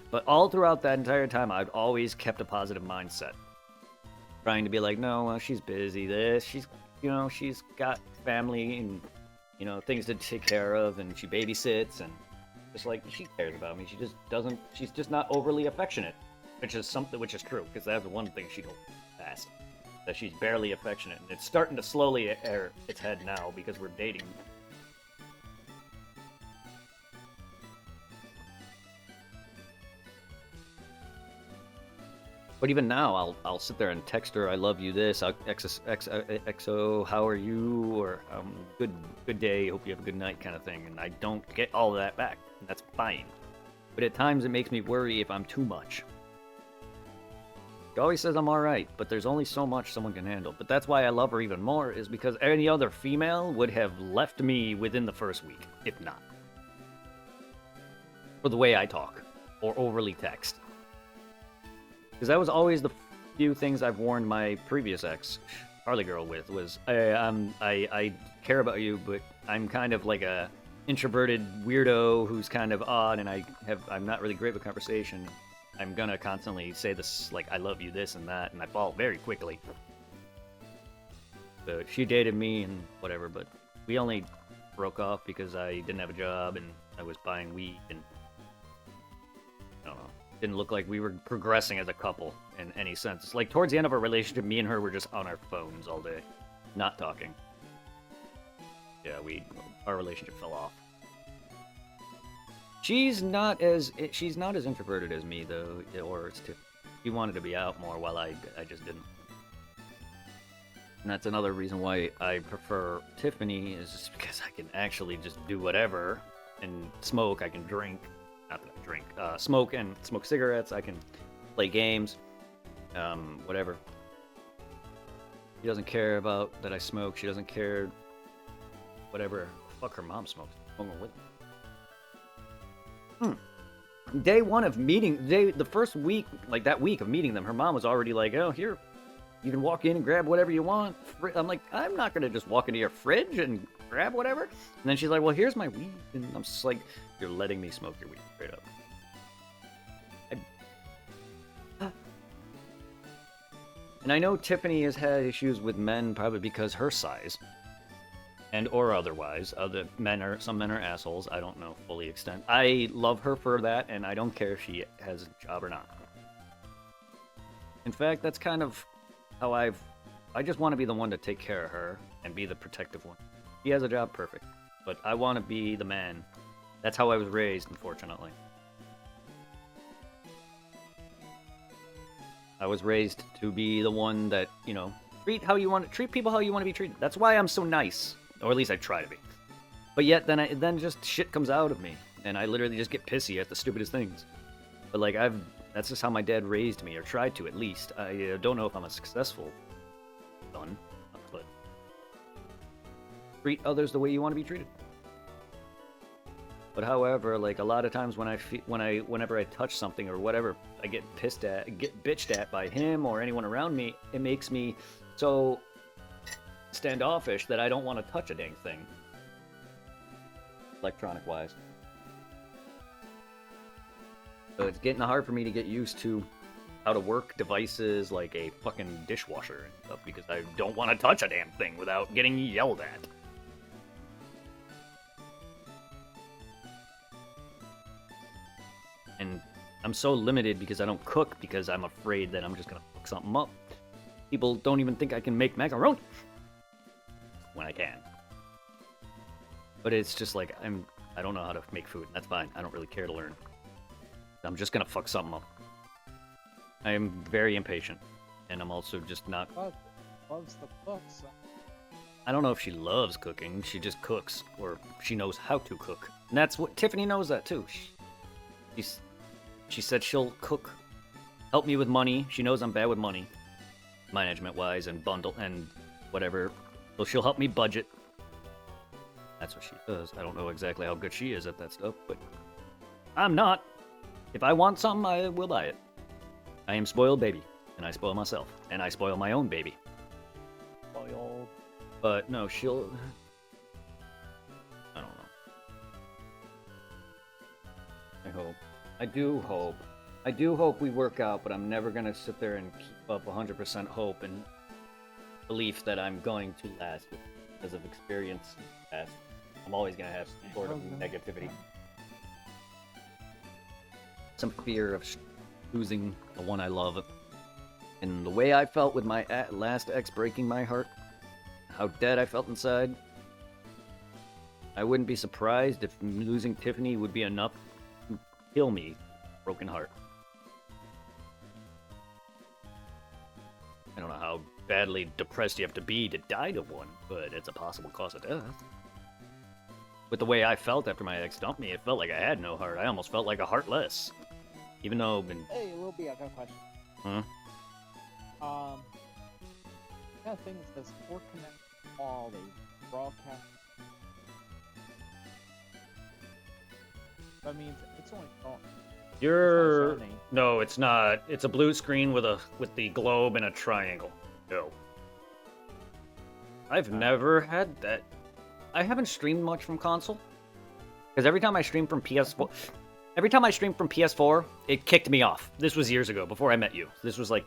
But all throughout that entire time, I've always kept a positive mindset. trying to be like, no, well, she's busy. She's got family and things to take care of, and she babysits, and just like she cares about me. She just doesn't. She's just not overly affectionate, which is true, because that's one thing she told me past, that she's barely affectionate, and it's starting to slowly air its head now because we're dating. But even now, I'll sit there and text her, "I love you." XO, how are you? Or good day. Hope you have a good night, kind of thing. And I don't get all of that back. And that's fine. But at times it makes me worry if I'm too much. She always says I'm all right, but there's only so much someone can handle. But that's why I love her even more, is because any other female would have left me within the first week, if not. For the way I talk, or overly text. Because that was always the few things I've warned my previous ex, Harley Girl, with, was I care about you, but I'm kind of like a introverted weirdo who's kind of odd, and I'm not really great with conversation. I'm gonna constantly say this, like, I love you, this and that, and I fall very quickly. So she dated me and whatever, but we only broke off because I didn't have a job and I was buying weed, and I don't know. Didn't look like we were progressing as a couple in any sense. It's like towards the end of our relationship, me and her were just on our phones all day, not talking. Yeah, our relationship fell off. She's not as introverted as me though, or it's she wanted to be out more while I just didn't. And that's another reason why I prefer Tiffany, is just because I can actually just do whatever and smoke. I can drink. Not that I drink. Smoke cigarettes. I can play games. Whatever. She doesn't care about that I smoke. She doesn't care. Whatever. Fuck, her mom smokes. Day one of meeting, the first week, like that week of meeting them, her mom was already like, "Oh, here, you can walk in and grab whatever you want." I'm like, I'm not gonna just walk into your fridge and grab whatever. And then she's like, "Well, here's my weed," and I'm just like, "You're letting me smoke your weed straight up." And I know Tiffany has had issues with men, probably because her size, and or otherwise. Some men are assholes. I don't know fully extent. I love her for that, and I don't care if she has a job or not. In fact, that's kind of how I just want to be the one to take care of her and be the protective one. She has a job, perfect. But I want to be the man. That's how I was raised, unfortunately. I was raised to be the one that, treat people how you want to be treated. That's why I'm so nice. Or at least I try to be. But yet, then just shit comes out of me. And I literally just get pissy at the stupidest things. But like, that's just how my dad raised me, or tried to at least. I don't know if I'm a successful son, but treat others the way you want to be treated. But however, like a lot of times whenever I touch something or whatever, I get bitched at by him or anyone around me. It makes me so standoffish that I don't want to touch a dang thing, electronic wise. So it's getting hard for me to get used to how to work devices like a fucking dishwasher and stuff, because I don't want to touch a damn thing without getting yelled at. And I'm so limited because I don't cook, because I'm afraid that I'm just gonna fuck something up. People don't even think I can make macaroni when I can. But it's just like, I don't know how to make food. That's fine. I don't really care to learn. I'm just gonna fuck something up. I am very impatient, and I'm also just not. Loves the books. I don't know if she loves cooking. She just cooks, or she knows how to cook. And that's what Tiffany knows that too. She said she'll cook, help me with money. She knows I'm bad with money, management-wise, and bundle and whatever. So she'll help me budget. That's what she does. I don't know exactly how good she is at that stuff, but I'm not. If I want something, I will buy it. I am spoiled baby, and I spoil myself, and I spoil my own baby. Spoiled. But no, she'll. I don't know. I hope. I do hope. I do hope we work out, but I'm never gonna sit there and keep up 100% hope and belief that I'm going to last because of experience. Past. I'm always gonna have some sort of negativity, some fear of losing the one I love. And the way I felt with my last ex breaking my heart, how dead I felt inside, I wouldn't be surprised if losing Tiffany would be enough to kill me, broken heart. I don't know how badly depressed you have to be to die to one, but it's a possible cause of death. With the way I felt after my ex dumped me, it felt like I had no heart. I almost felt like a heartless. Even though I've been... Hey, Lil B, I got a question. Huh? Kind of thing that says Sport Connect all the broadcast. That means it's only phone. You're... It's not Sony. No, it's not. It's a blue screen with the globe and a triangle. No. I've never had that. I haven't streamed much from console. Because every time I stream from PS4... Every time I streamed from PS4, it kicked me off. This was years ago, before I met you. This was like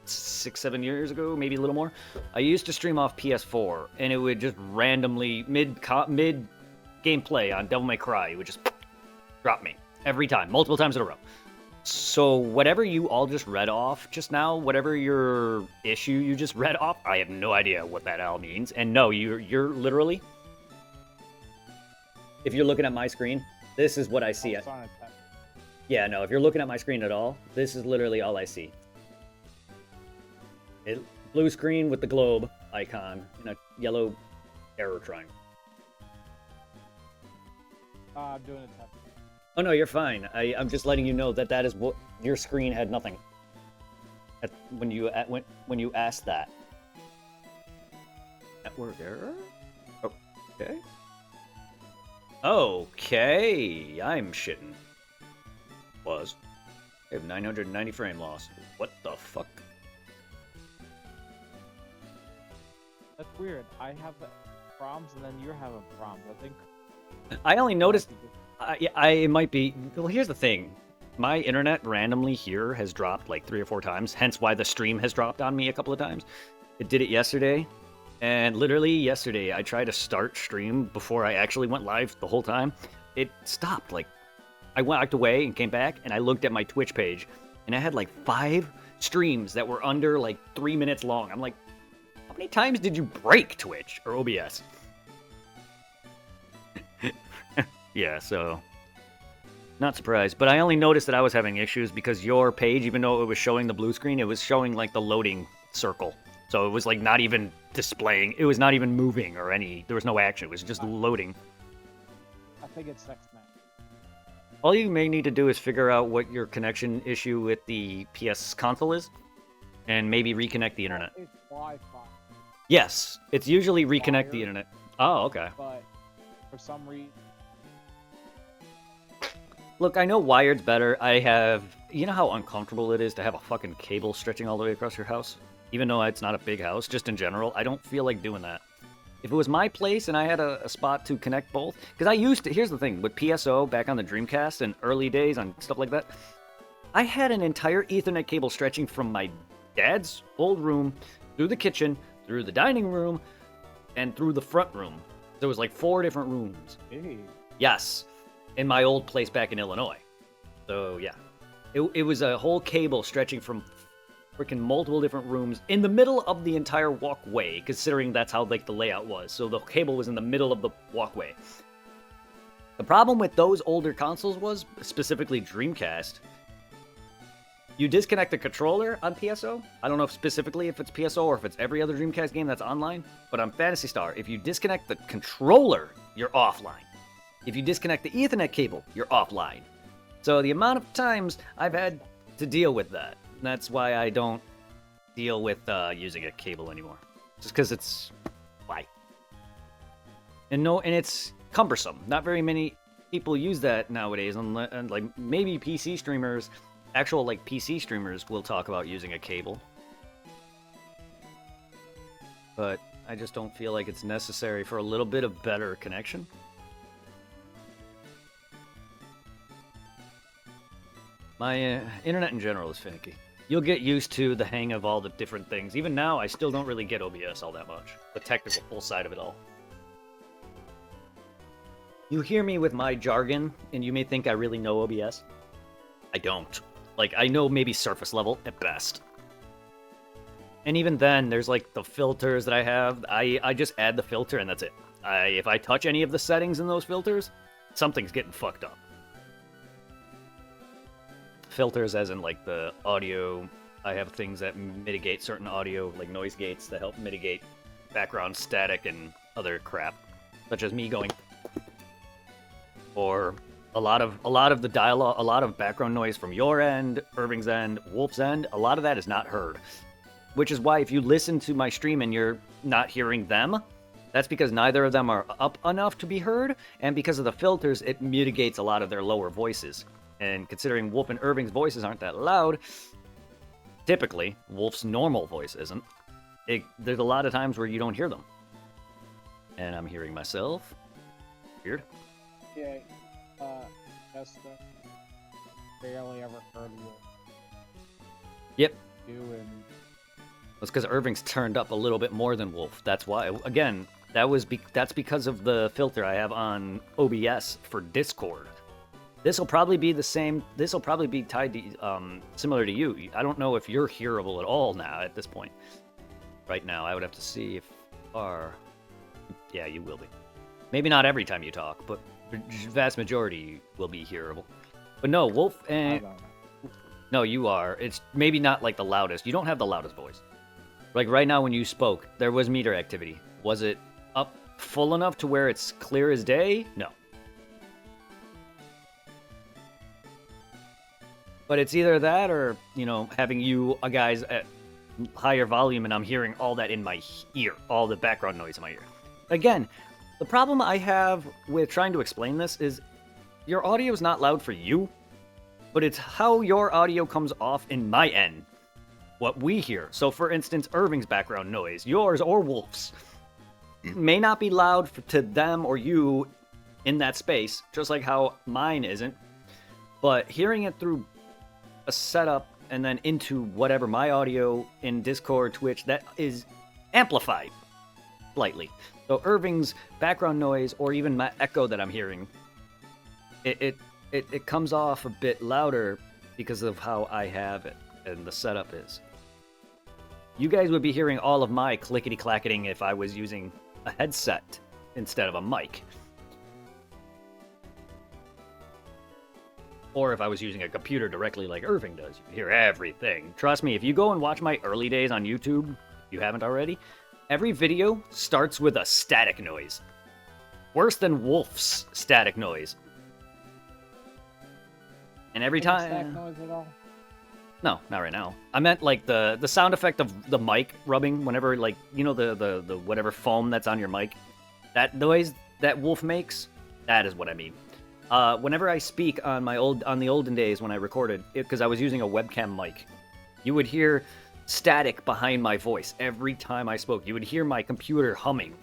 6-7 years ago, maybe a little more. I used to stream off PS4, and it would just randomly, mid gameplay on Devil May Cry, it would just drop me. Every time, multiple times in a row. So whatever you all just read off just now, whatever your issue you just read off, I have no idea what that all means. And no, you're literally... If you're looking at my screen, this is what I see. It's on a tab. Yeah, no, if you're looking at my screen at all, this is literally all I see. Blue screen with the globe icon and a yellow arrow triangle. I'm doing a tab. Oh no, you're fine. I'm just letting you know that that is what your screen had nothing. When you asked that. Network error? Okay. Okay, I'm shitting. Was. I have 990 frame loss. What the fuck? That's weird. I have problems and then you're having problems. I think. I only noticed. It might be. Well, here's the thing. My internet randomly here has dropped like 3 or 4 times. Hence why the stream has dropped on me a couple of times. It did it yesterday. And literally yesterday, I tried to start stream before I actually went live the whole time. It stopped. Like, I walked away and came back, and I looked at my Twitch page, and I had like 5 streams that were under like 3 minutes long. I'm like, how many times did you break Twitch or OBS? Yeah, so not surprised. But I only noticed that I was having issues because your page, even though it was showing the blue screen, it was showing like the loading circle. So it was like not even displaying. It was not even moving or any. There was no action. It was just loading. I think it's next match. All you may need to do is figure out what your connection issue with the PS console is, and maybe reconnect the internet. It's Wi-Fi, Yes, it's usually reconnect the Wired. internet. Oh, okay. but for some reason, Look, I know wired's better. I have... You know how uncomfortable it is to have a fucking cable stretching all the way across your house? Even though it's not a big house, just in general, I don't feel like doing that. If it was my place and I had a spot to connect both... Because I used to... Here's the thing. With PSO, back on the Dreamcast and early days on stuff like that, I had an entire Ethernet cable stretching from my dad's old room, through the kitchen, through the dining room, and through the front room. There was like 4 different rooms. hey, Yes, in my old place back in Illinois. So, yeah. It was a whole cable stretching from freaking multiple different rooms in the middle of the entire walkway, considering that's how like the layout was. So the cable was in the middle of the walkway. The problem with those older consoles was, specifically Dreamcast, you disconnect the controller on PSO. I don't know if specifically if it's PSO or if it's every other Dreamcast game that's online, but on Phantasy Star, if you disconnect the controller, you're offline. If you disconnect the Ethernet cable, you're offline. So the amount of times I've had to deal with that, that's why I don't deal with using a cable anymore. Just because it's... Why? And it's cumbersome. Not very many people use that nowadays, and like maybe PC streamers, actual like PC streamers will talk about using a cable. But I just don't feel like it's necessary for a little bit of better connection. My internet in general is finicky. You'll get used to the hang of all the different things. Even now, I still don't really get OBS all that much. The technical full side of it all. You hear me with my jargon, and you may think I really know OBS. I don't. Like, I know maybe surface level at best. And even then, there's like the filters that I have. I just add the filter and that's it. If I touch any of the settings in those filters, something's getting fucked up. Filters as in like the audio. I have things that mitigate certain audio, like noise gates that help mitigate background static and other crap, such as me going, or a lot of the dialogue, a lot of background noise from your end, Irving's end, Wolf's end. A lot of that is not heard, which is why if you listen to my stream and you're not hearing them, that's because neither of them are up enough to be heard, and because of the filters, it mitigates a lot of their lower voices. And considering Wolf and Irving's voices aren't that loud, typically, Wolf's normal voice isn't. There's a lot of times where you don't hear them. And I'm hearing myself. Weird. Yeah, that's the barely ever heard Wolf. Yep. You and That's because Irving's turned up a little bit more than Wolf. That's why. Again, that's because of the filter I have on OBS for Discord. This will probably be the same. This will probably be tied to similar to you. I don't know if you're hearable at all now at this point. Right now, I would have to see if you are. Yeah, you will be. Maybe not every time you talk, but the vast majority will be hearable. But no, Wolf I and don't know. no, you are. It's maybe not like the loudest. You don't have the loudest voice. Like right now when you spoke, there was meter activity. Was it up full enough to where it's clear as day? No. But it's either that or, having you guys at higher volume and I'm hearing all that in my ear, all the background noise in my ear. Again, the problem I have with trying to explain this is your audio is not loud for you, but it's how your audio comes off in my end. What we hear. So for instance, Irving's background noise, yours or Wolf's, may not be loud to them or you in that space, just like how mine isn't. But hearing it through a setup and then into whatever my audio in Discord, Twitch, that is amplified slightly. So Irving's background noise or even my echo that I'm hearing, it comes off a bit louder because of how I have it and the setup is. You guys would be hearing all of my clickety-clacketing if I was using a headset instead of a mic. Or if I was using a computer directly like Irving does. You hear everything. Trust me, if you go and watch my early days on YouTube, if you haven't already, every video starts with a static noise. Worse than Wolf's static noise. And every Any time... stack noise at all? No, not right now. I meant like the sound effect of the mic rubbing whenever, like, the whatever foam that's on your mic. That noise that Wolf makes, that is what I mean. Whenever I speak on the olden days when I recorded it, because I was using a webcam mic, you would hear static behind my voice every time I spoke. You would hear my computer humming.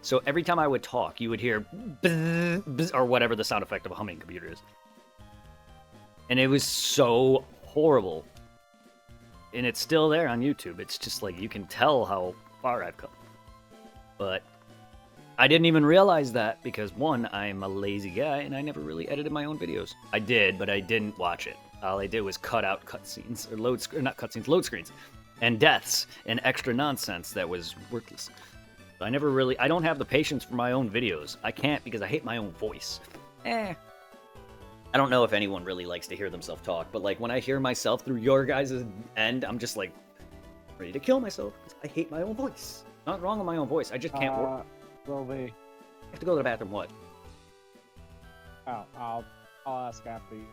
So every time I would talk, you would hear bzz, bzz, or whatever the sound effect of a humming computer is. And it was so horrible. And it's still there on YouTube. It's just like you can tell how far I've come. But I didn't even realize that because, one, I'm a lazy guy and I never really edited my own videos. I did, but I didn't watch it. All I did was cut out cutscenes, or load screens, and deaths, and extra nonsense that was worthless. So I don't have the patience for my own videos. I can't because I hate my own voice. I don't know if anyone really likes to hear themselves talk, but like when I hear myself through your guys' end, I'm just like ready to kill myself because I hate my own voice. Not wrong with my own voice. I just can't work. Will be. I have to go to the bathroom. What? Oh, I'll ask after you.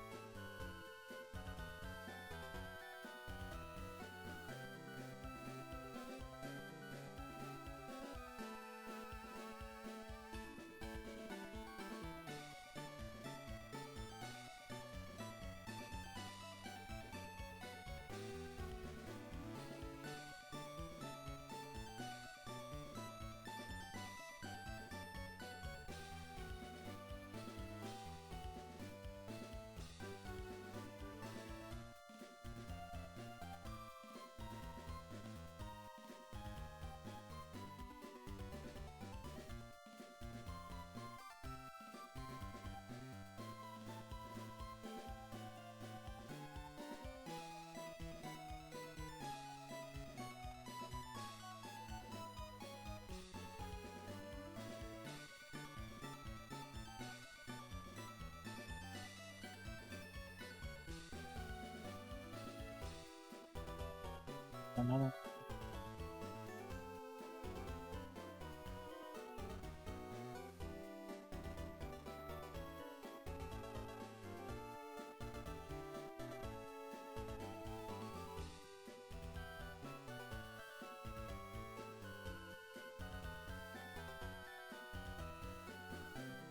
No.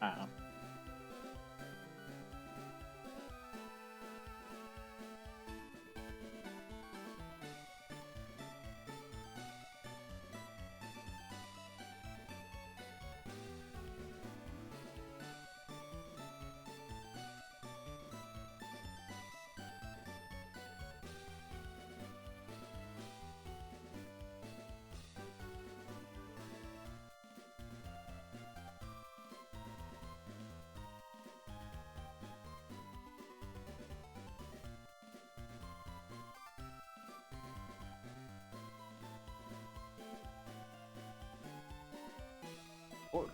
Uh-oh. Or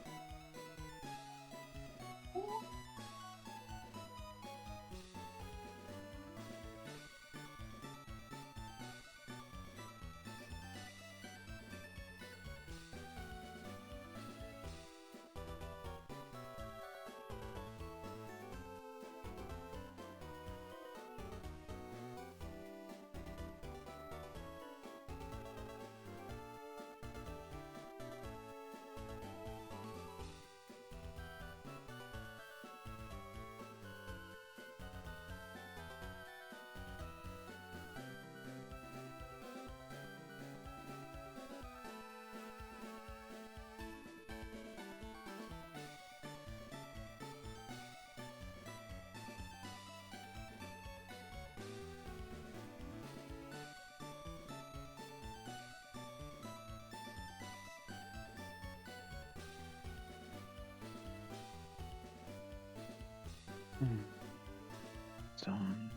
Zone.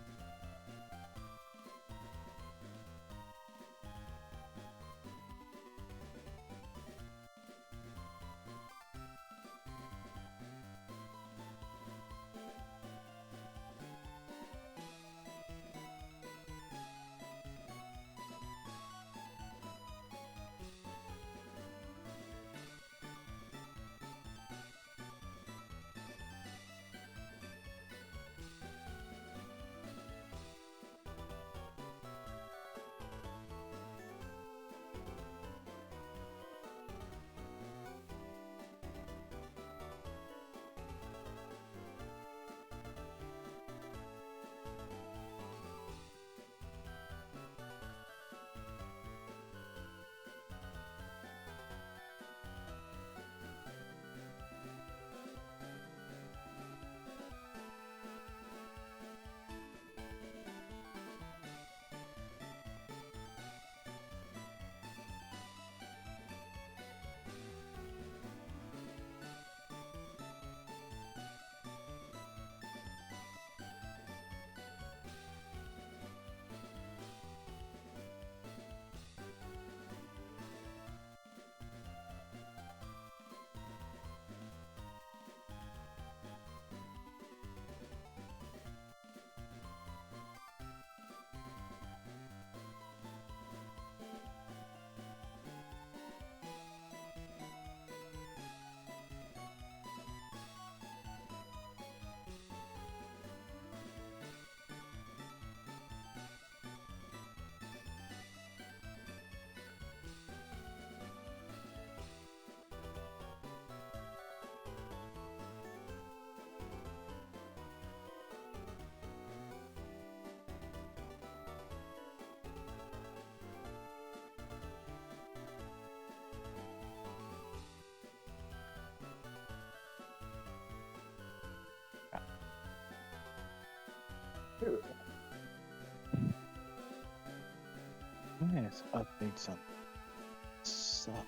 Let's update some stuff.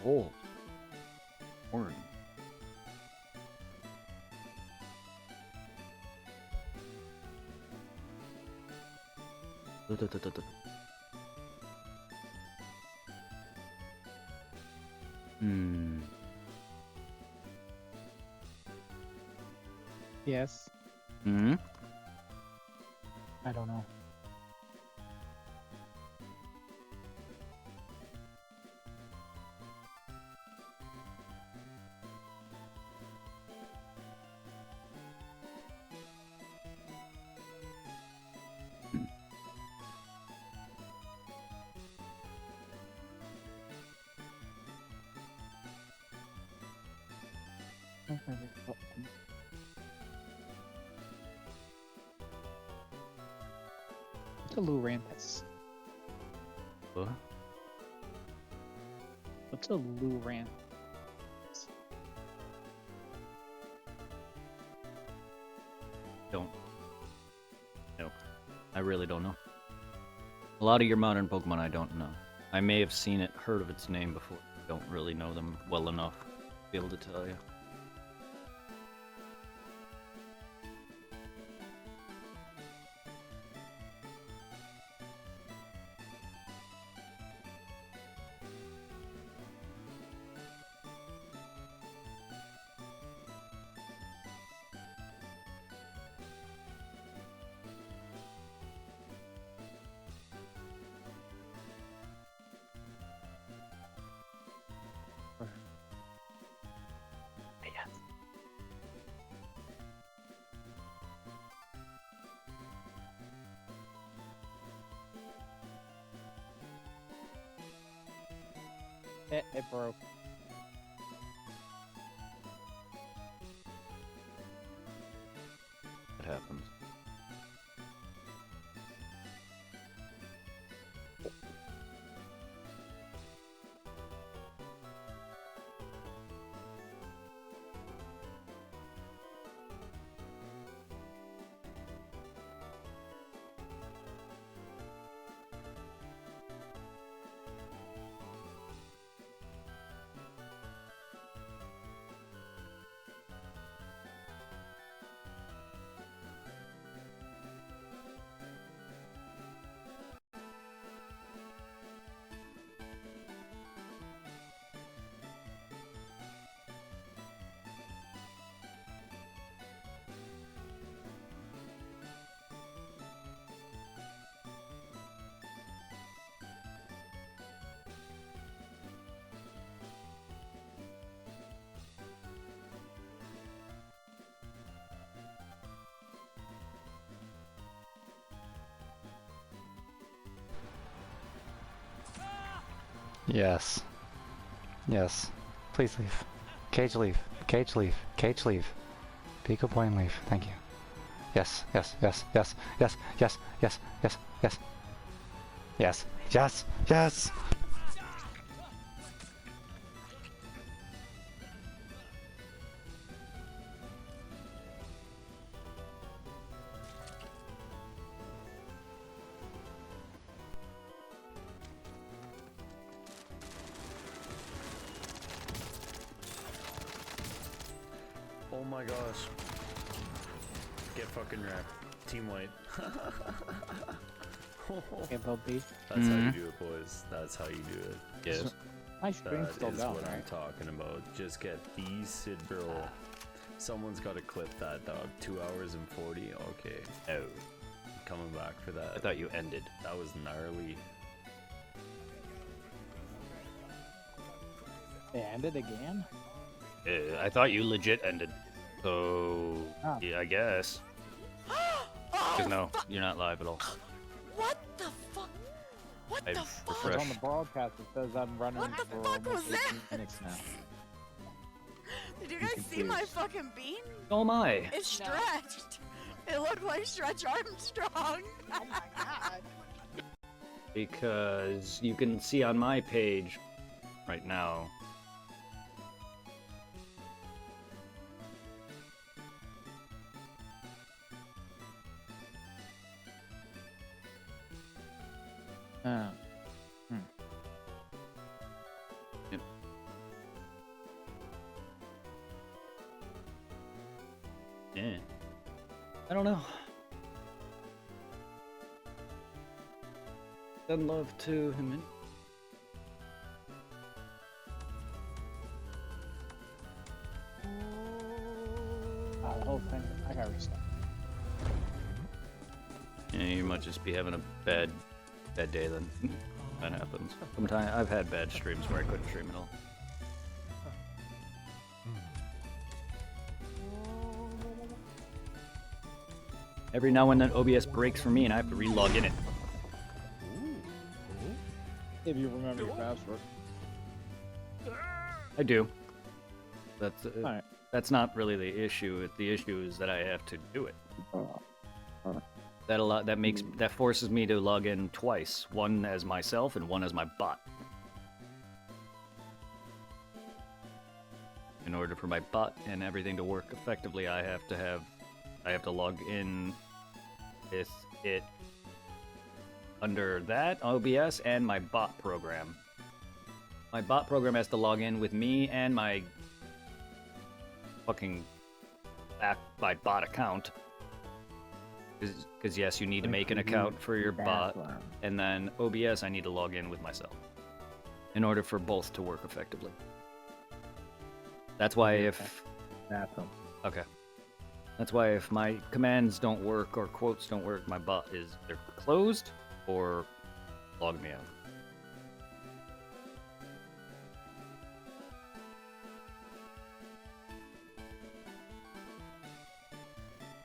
cold. Warm. Hmm. Yes. Hmm? I don't know. What's a Lurantis? What? What's a Lurantis? Don't. Nope. I really don't know. A lot of your modern Pokemon I don't know. I may have seen it, heard of its name before. Don't really know them well enough to be able to tell you. It broke. It happens. Yes. Yes. Please leave. Cage leave. Cage leave. Cage leave. Pico Point leave. Thank you. Yes. Yes. Yes. Yes. Yes. Yes. Yes. Yes. Yes. Yes. Yes. Yes. Oh my gosh. Get fucking wrecked. Team white. MLB. That's how you do it, boys. That's how you do it. Yes. My stream's That still is going, what I'm right? talking about. Just get the Sid Bro. Someone's got to clip that, dog. 2 hours and 40. Okay. Oh. Coming back for that. I thought you ended. That was gnarly. They ended again? I thought you legit ended. So, Oh. yeah, I guess. Because no, you're not live at all. What the fuck? What I the fuck? Because refresh. on the broadcast it says I'm running What the for fuck was almost 18 that? minutes now. Did you guys see my confused. fucking bean? Oh my! It's stretched. It looked like Stretch Armstrong. Oh my god. Because you can see on my page right now. Yeah. I don't know. Send love to him. The whole thing. I gotta restart. Yeah, you might just be having a bad day then. That happens. Sometimes I've had bad streams where I couldn't stream at all. Every now and then OBS breaks for me and I have to re-log in it. If you remember your password. I do. That's Alright. that's not really the issue. The issue is that I have to do it. That forces me to log in twice, one as myself and one as my bot. In order for my bot and everything to work effectively, I have to log in with it under that OBS and my bot program. My bot program has to log in with me and my fucking my bot account. Because yes, you need to make an account for your bot, and then OBS I need to log in with myself in order for both to work effectively. That's why if okay, that's why if my commands don't work or quotes don't work, my bot is either closed or log me out.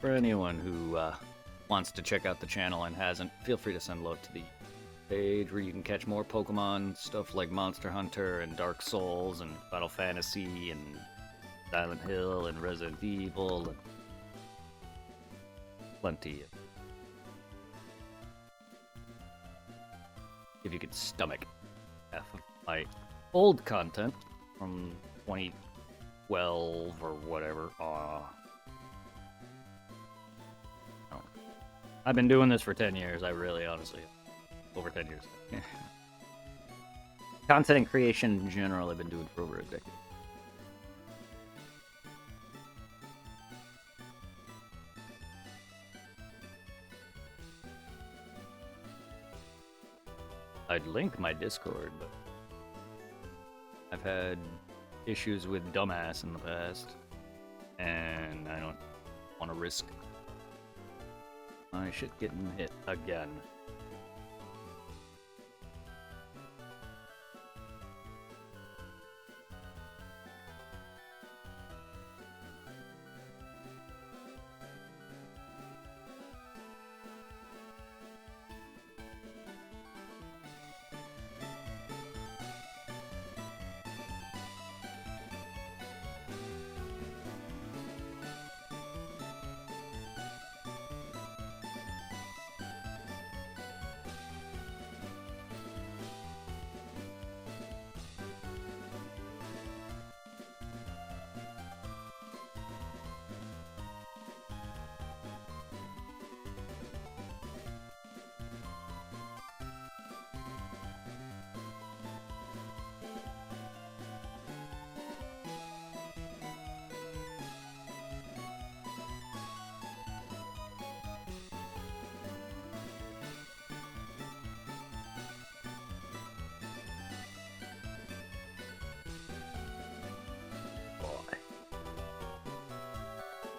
For anyone who wants to check out the channel and hasn't, feel free to send love to the page where you can catch more Pokemon stuff like Monster Hunter and Dark Souls and Final Fantasy and Silent Hill and Resident Evil and plenty. If you could stomach half of my old content from 2012 or whatever. I've been doing this for 10 years. I really, honestly, over 10 years. Content creation in general, I've been doing for over a decade. I'd link my Discord, but I've had issues with dumbass in the past, and I don't want to risk my shit getting hit again.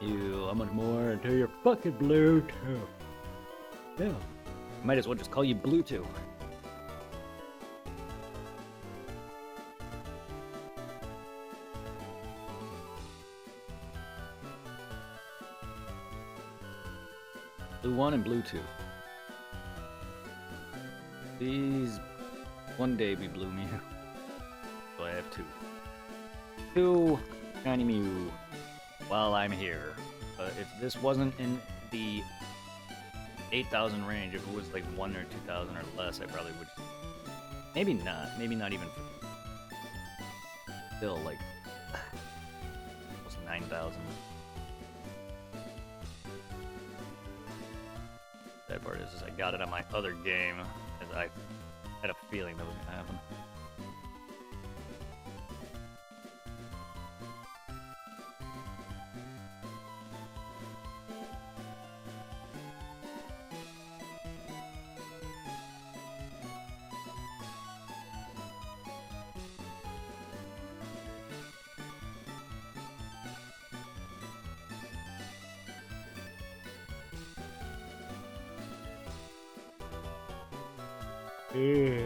You, how much more until you're fucking Bluetooth? Yeah. Might as well just call you Bluetooth. Blue 1 and Blue 2. These one day be Blue Mew. So I have two. Two Shiny Mew. While I'm here. If this wasn't in the 8,000 range, if it was like 1 or 2,000 or less, I probably would. Maybe not. Maybe not even. Still like almost 9,000. That part is I got it on my other game, as I had a feeling that was gonna happen. Really?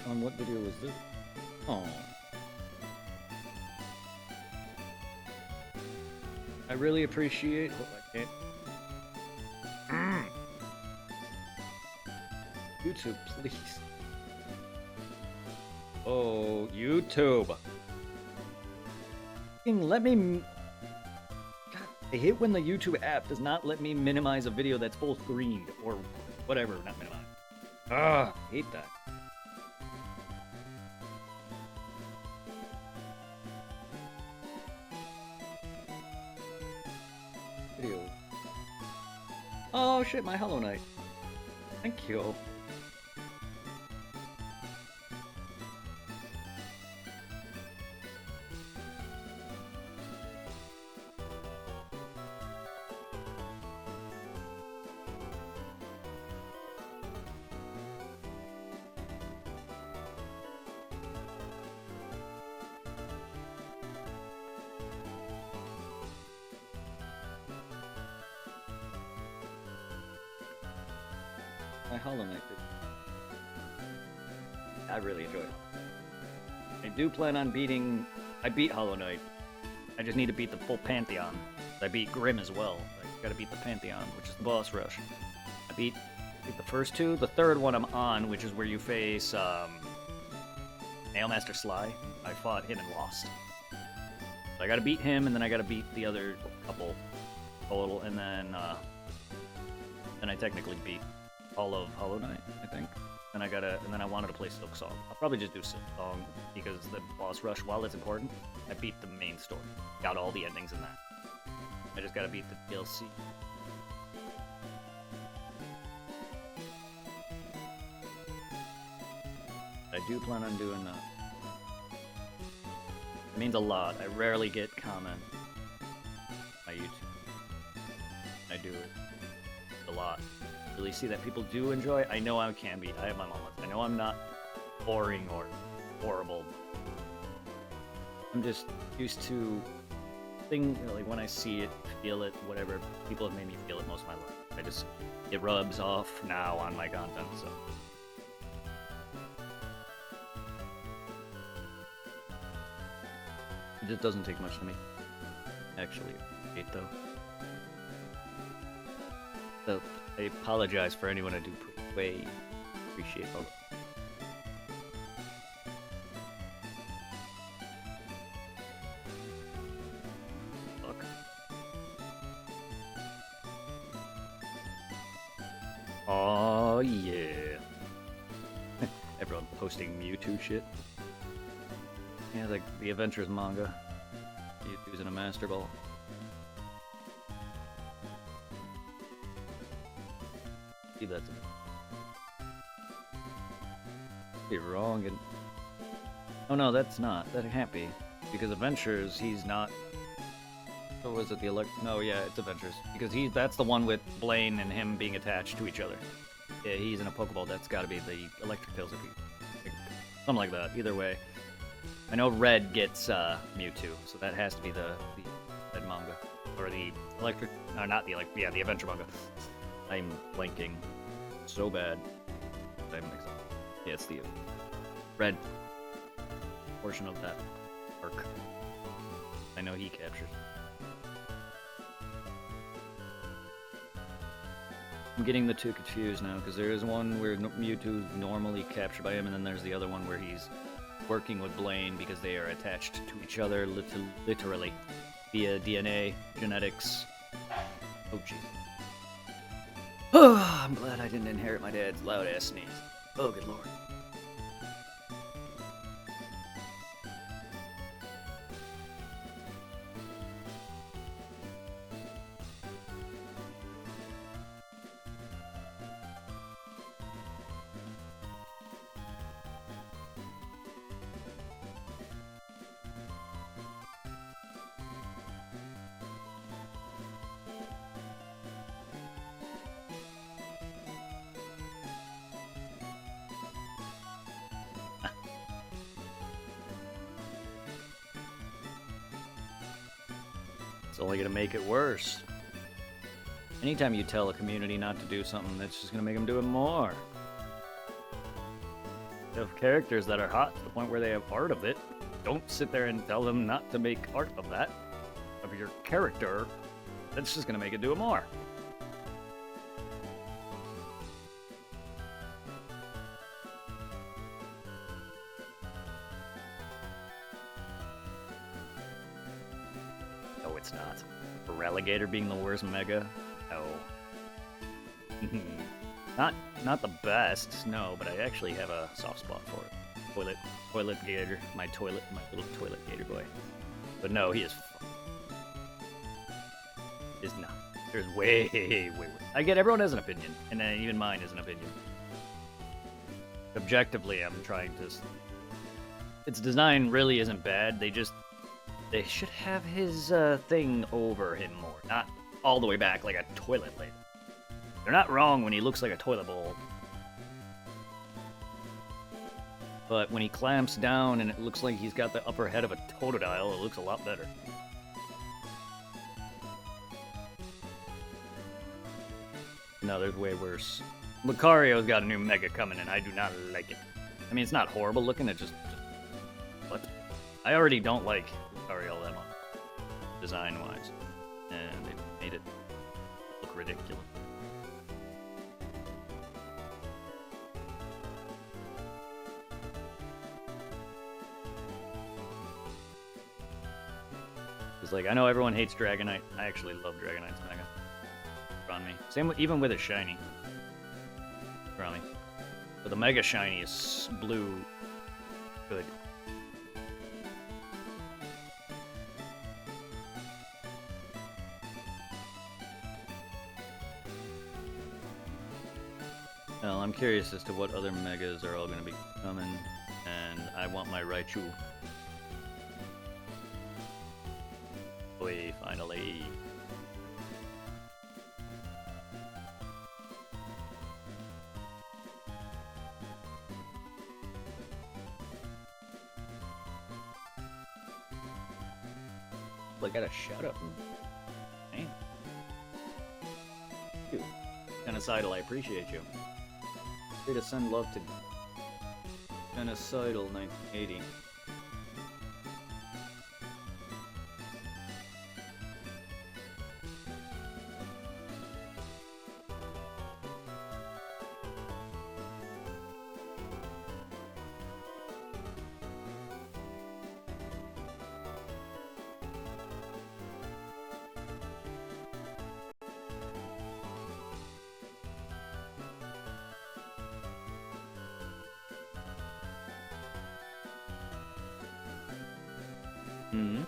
On what video was this? Oh. I really appreciate. Oh, I can't. YouTube, please. Oh, YouTube. Let me. God, I hate when the YouTube app does not let me minimize a video that's full screened or whatever. Not minimize. Ah, I hate that. Video. Oh shit, my Hollow Knight. Thank you. My Hollow Knight. I really enjoyed it. I do plan on beating. I beat Hollow Knight. I just need to beat the full Pantheon. I beat Grim as well. I gotta beat the Pantheon, which is the boss rush. I beat the first two. The third one I'm on, which is where you face Nailmaster Sly. I fought him and lost. So I gotta beat him, and then I gotta beat the other couple total, and then I technically beat all of Hollow Knight, I think. And then I wanted to play Silk Song. I'll probably just do Silk Song because the boss rush, while it's important, I beat the main story. Got all the endings in that. I just gotta beat the DLC. I do plan on doing that. It means a lot. I rarely get comment on my YouTube. I do it a lot. Really see that people do enjoy. I know I can be. I have my moments. I know I'm not boring or horrible. I'm just used to things, like when I see it, feel it, whatever. People have made me feel it most of my life. It rubs off now on my content, so. It just doesn't take much to me. Actually, hate though. So, I apologize for anyone I do way appreciate both. Look. Oh yeah. Everyone posting Mewtwo shit. Yeah, like the Adventures manga. Mewtwo's in a Master Ball. See, that's be wrong and oh no, that's not. That can't be because Adventures, he's not. Or was it the No, yeah, it's Adventures because that's the one with Blaine and him being attached to each other. Yeah, he's in a Pokeball. That's got to be the Electric Pills, something like that. Either way, I know Red gets Mewtwo, so that has to be the Red manga or the Electric. No, not the Electric. Yeah, the Adventure manga. I'm blanking so bad. Yeah, it's the red portion of that arc. I know he captures. I'm getting the two confused now because there is one where Mewtwo is normally captured by him, and then there's the other one where he's working with Blaine because they are attached to each other literally via DNA, genetics. Oh jeez. Oh, I'm glad I didn't inherit my dad's loud-ass sneeze. Oh, good lord. It's only gonna make it worse. Anytime you tell a community not to do something, that's just gonna make them do it more. You have characters that are hot to the point where they have art of it. Don't sit there and tell them not to make art of that, of your character. That's just gonna make it do it more. No, it's not. Relegator being the worst mega? No. Not the best, no, but I actually have a soft spot for it. Toilet gator, my little toilet gator boy. But no, he is is not. There's way. I get everyone has an opinion, and then even mine is an opinion. Objectively, I'm trying to. Its design really isn't bad. They should have his thing over him more, not all the way back like a toilet lid. They're not wrong when he looks like a toilet bowl. But when he clamps down and it looks like he's got the upper head of a Totodile, it looks a lot better. No, there's way worse. Lucario's got a new mega coming and I do not like it. I mean, it's not horrible looking, it just what? I already don't like Lucario that much, design-wise. And they made it look ridiculous. It's like, I know everyone hates Dragonite. I actually love Dragonite's Mega. On me. Same even with a shiny. On me. But the Mega Shiny is blue. Good. Well, I'm curious as to what other Megas are all going to be coming. And I want my Raichu. Finally. I gotta shut up. Damn. Dude, Genocidal, I appreciate you. Free to send love to Genocidal 1980. Hmm.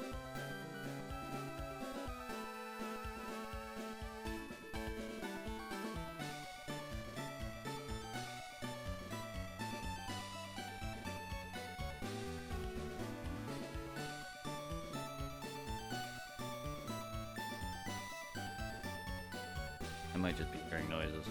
I might just be hearing noises.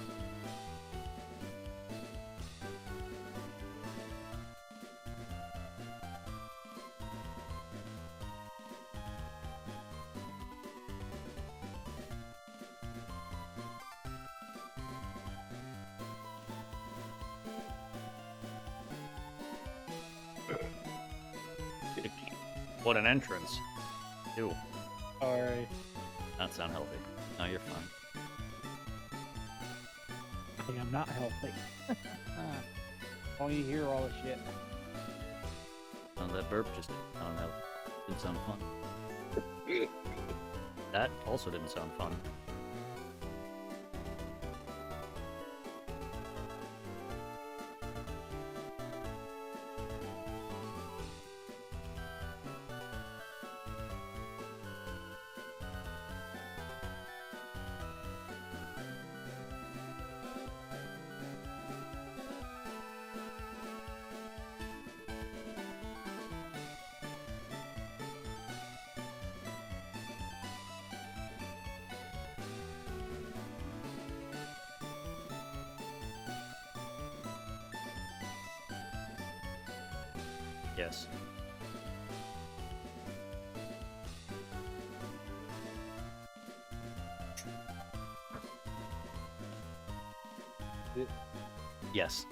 What an entrance. Ew. Sorry. That sound healthy. No, you're fine. I think I'm not healthy. Oh, you hear all the shit. Oh, that burp just didn't sound fun. That also didn't sound fun. Yes. Yes.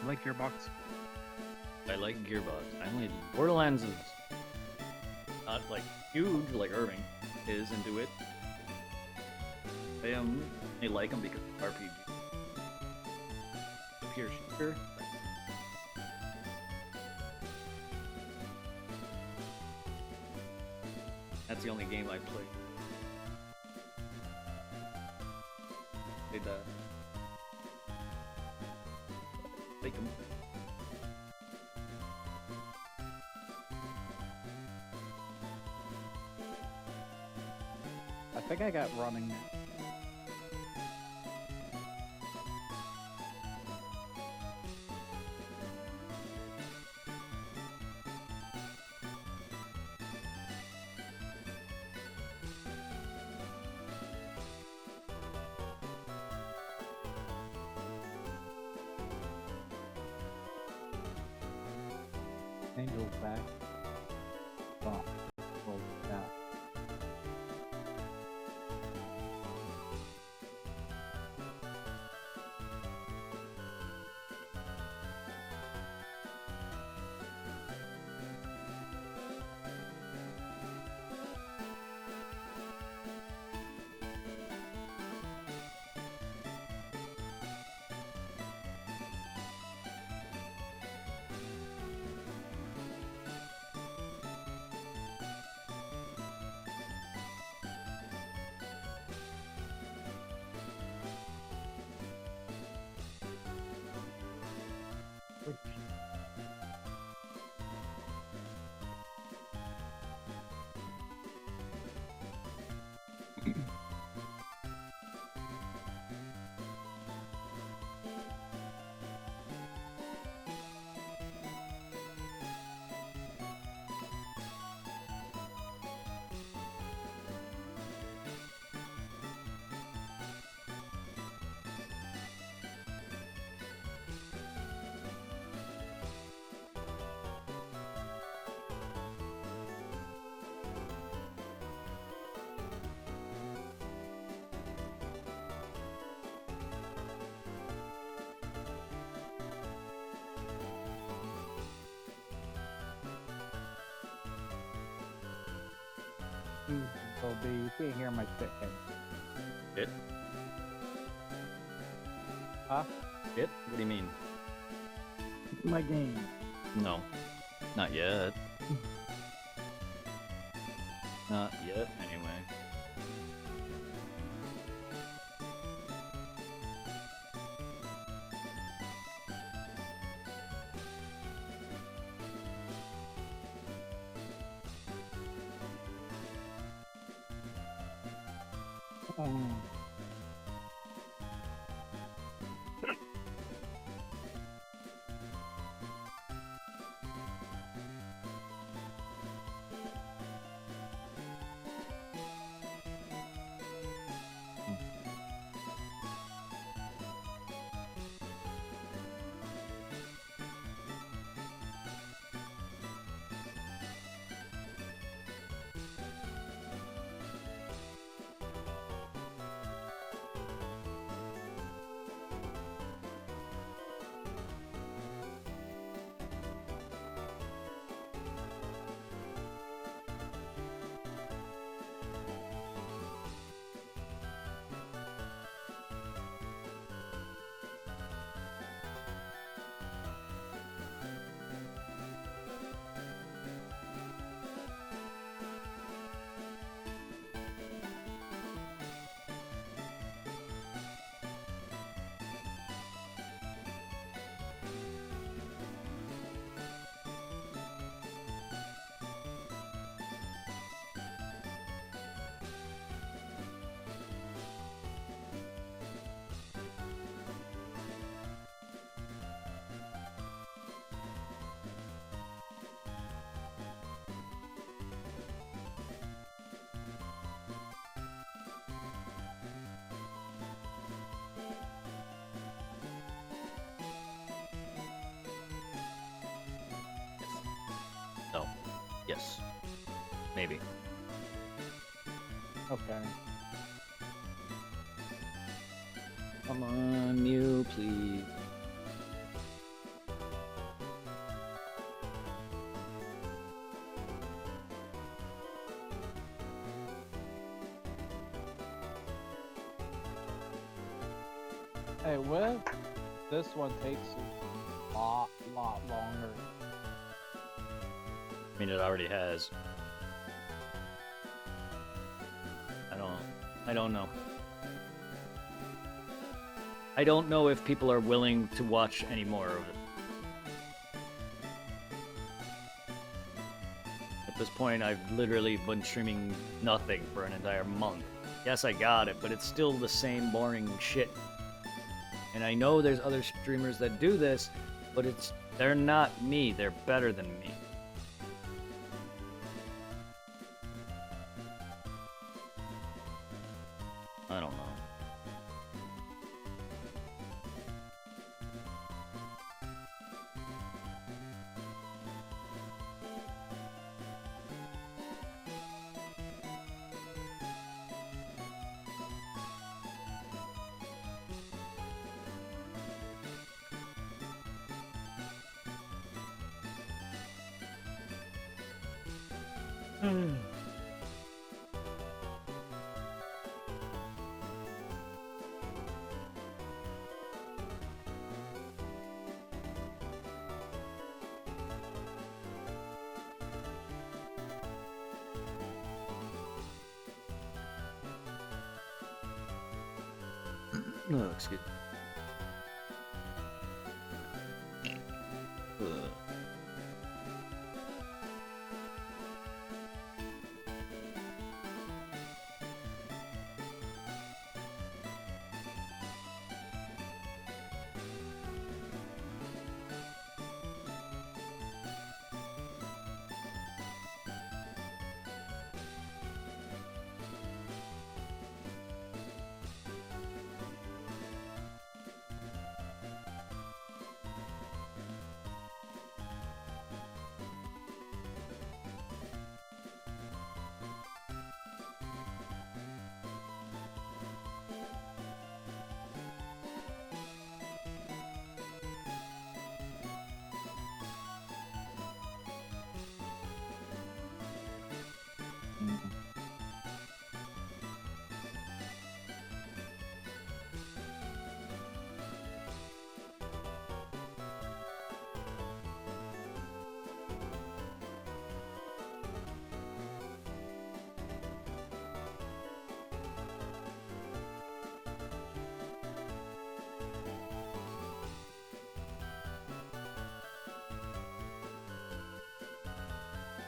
You like Gearbox? I like Gearbox. I only Borderlands is not like huge like Irving is into it. I like them because of RPG. The pure shooter. That's the only game I played. Played that. Like 'em. I think I got running now. Angel's back. Oh, well, yeah. So you can't hear my stick. It? Huh? It? What do you mean? My game. No. Not yet. Not yet, anyway. this. Maybe. Okay. Come on, you, please. Hey, what if this one takes a lot longer? I mean, it already has. I don't know. I don't know if people are willing to watch any more of it. At this point, I've literally been streaming nothing for an entire month. Yes, I got it, but it's still the same boring shit. And I know there's other streamers that do this, but they're not me. They're better than me. I don't know. No, excuse me.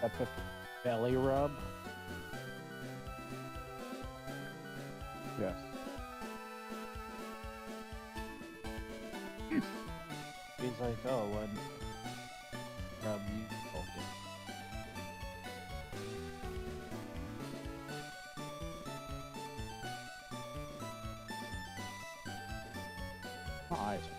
Epic belly rub. Yes. He's like, oh, when rub you focus. Nice.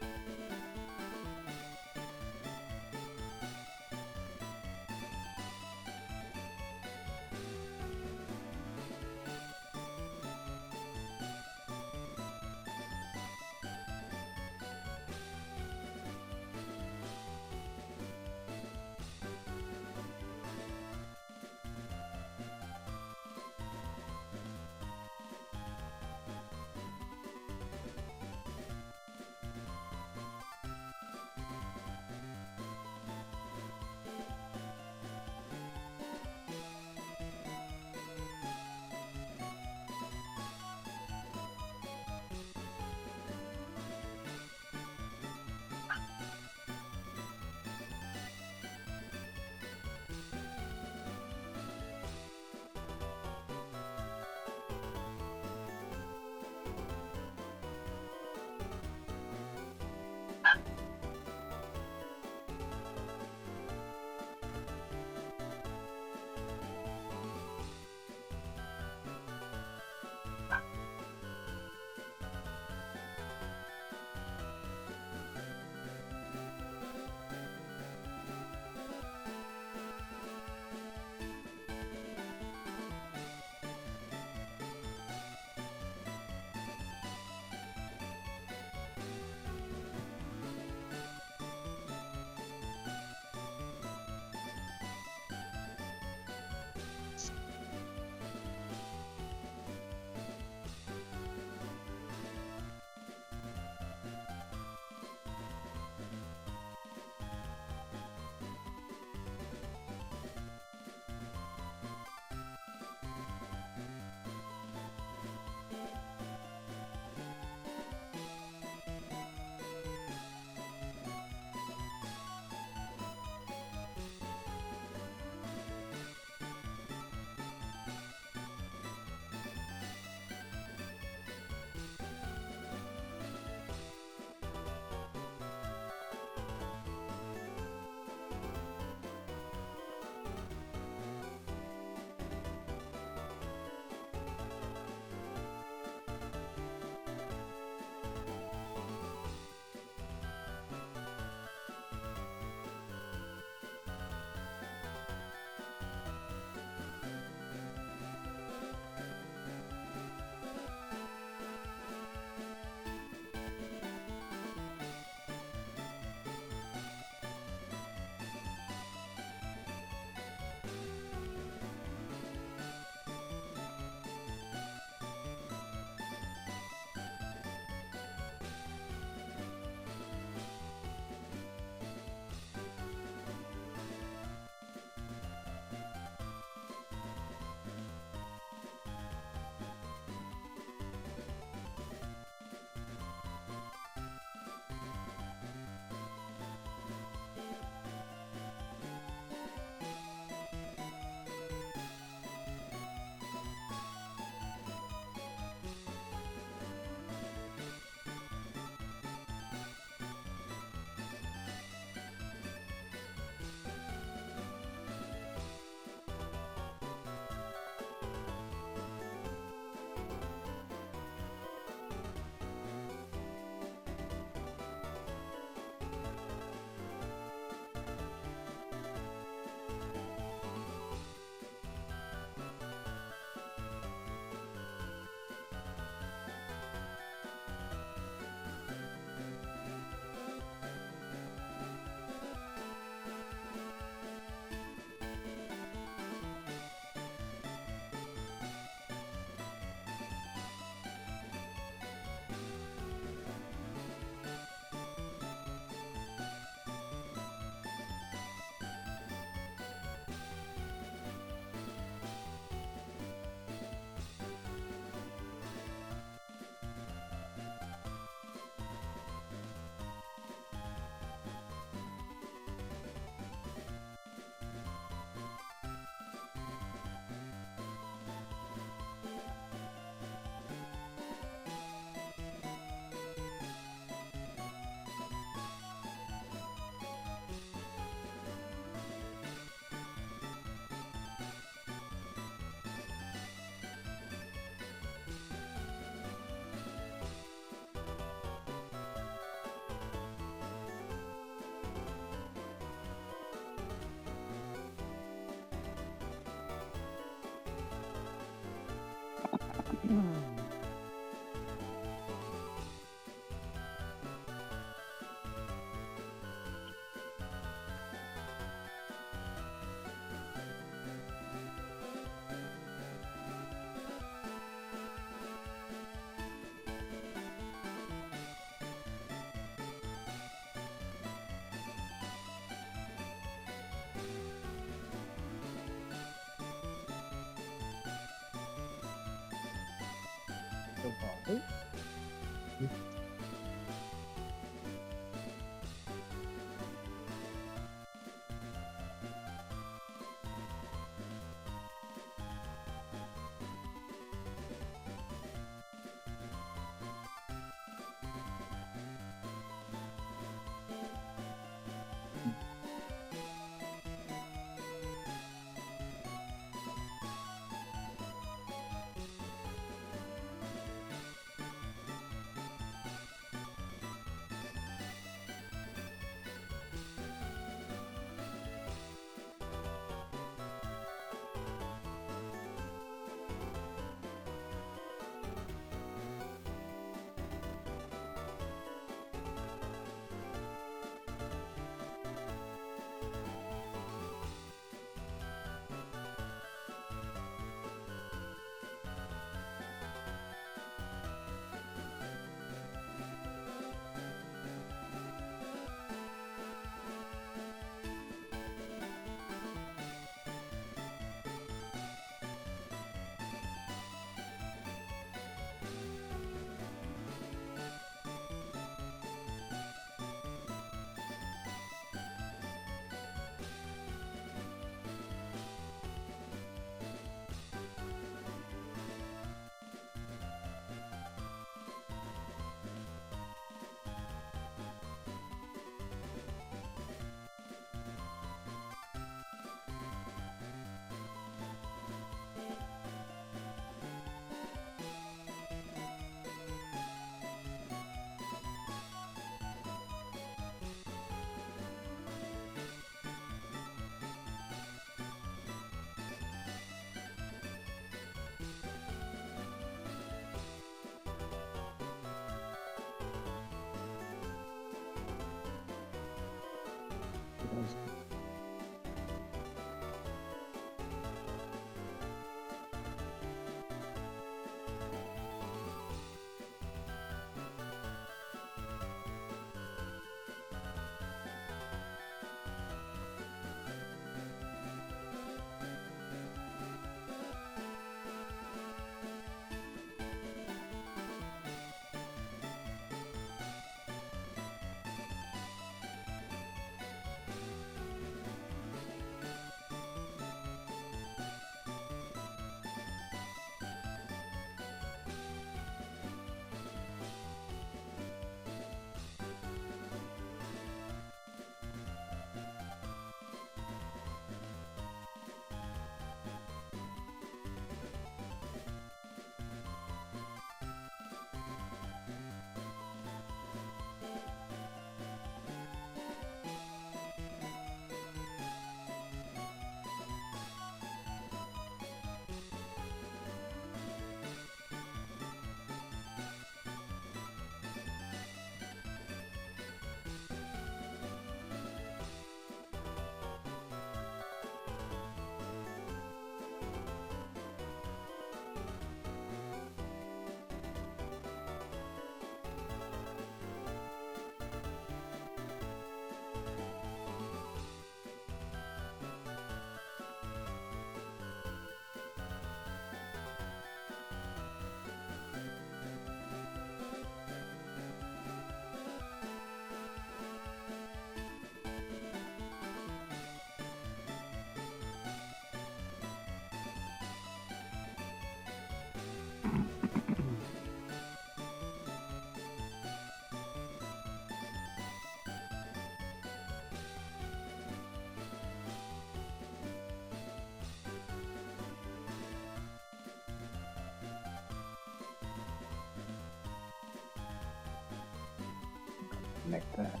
Connect that.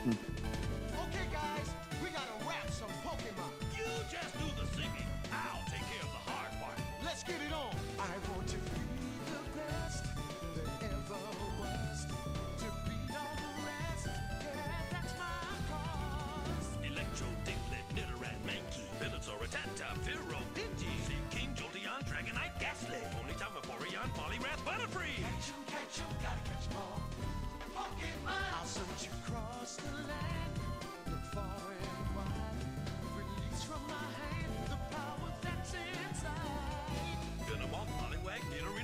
Okay, guys, we gotta wrap some Pokemon. You just do the singing. I'll take care of the hard part. Let's get it on. I want to be the best that ever was. To beat all the rest. Yeah, that's my cause. Electro, Diglett, Nidoran, Mankey, Venusaur, Rattata, Firo, Pidgey, Seed King, Jolteon, Dragonite, Ghastly, Ponyta, Vaporeon, Poliwrath, Butterfree. Catch 'em, gotta catch 'em all. Pokemon. I'll search across the land. Look far and wide. Release from my hand the power that's inside. Venomoth, Poliwag, Nidoran,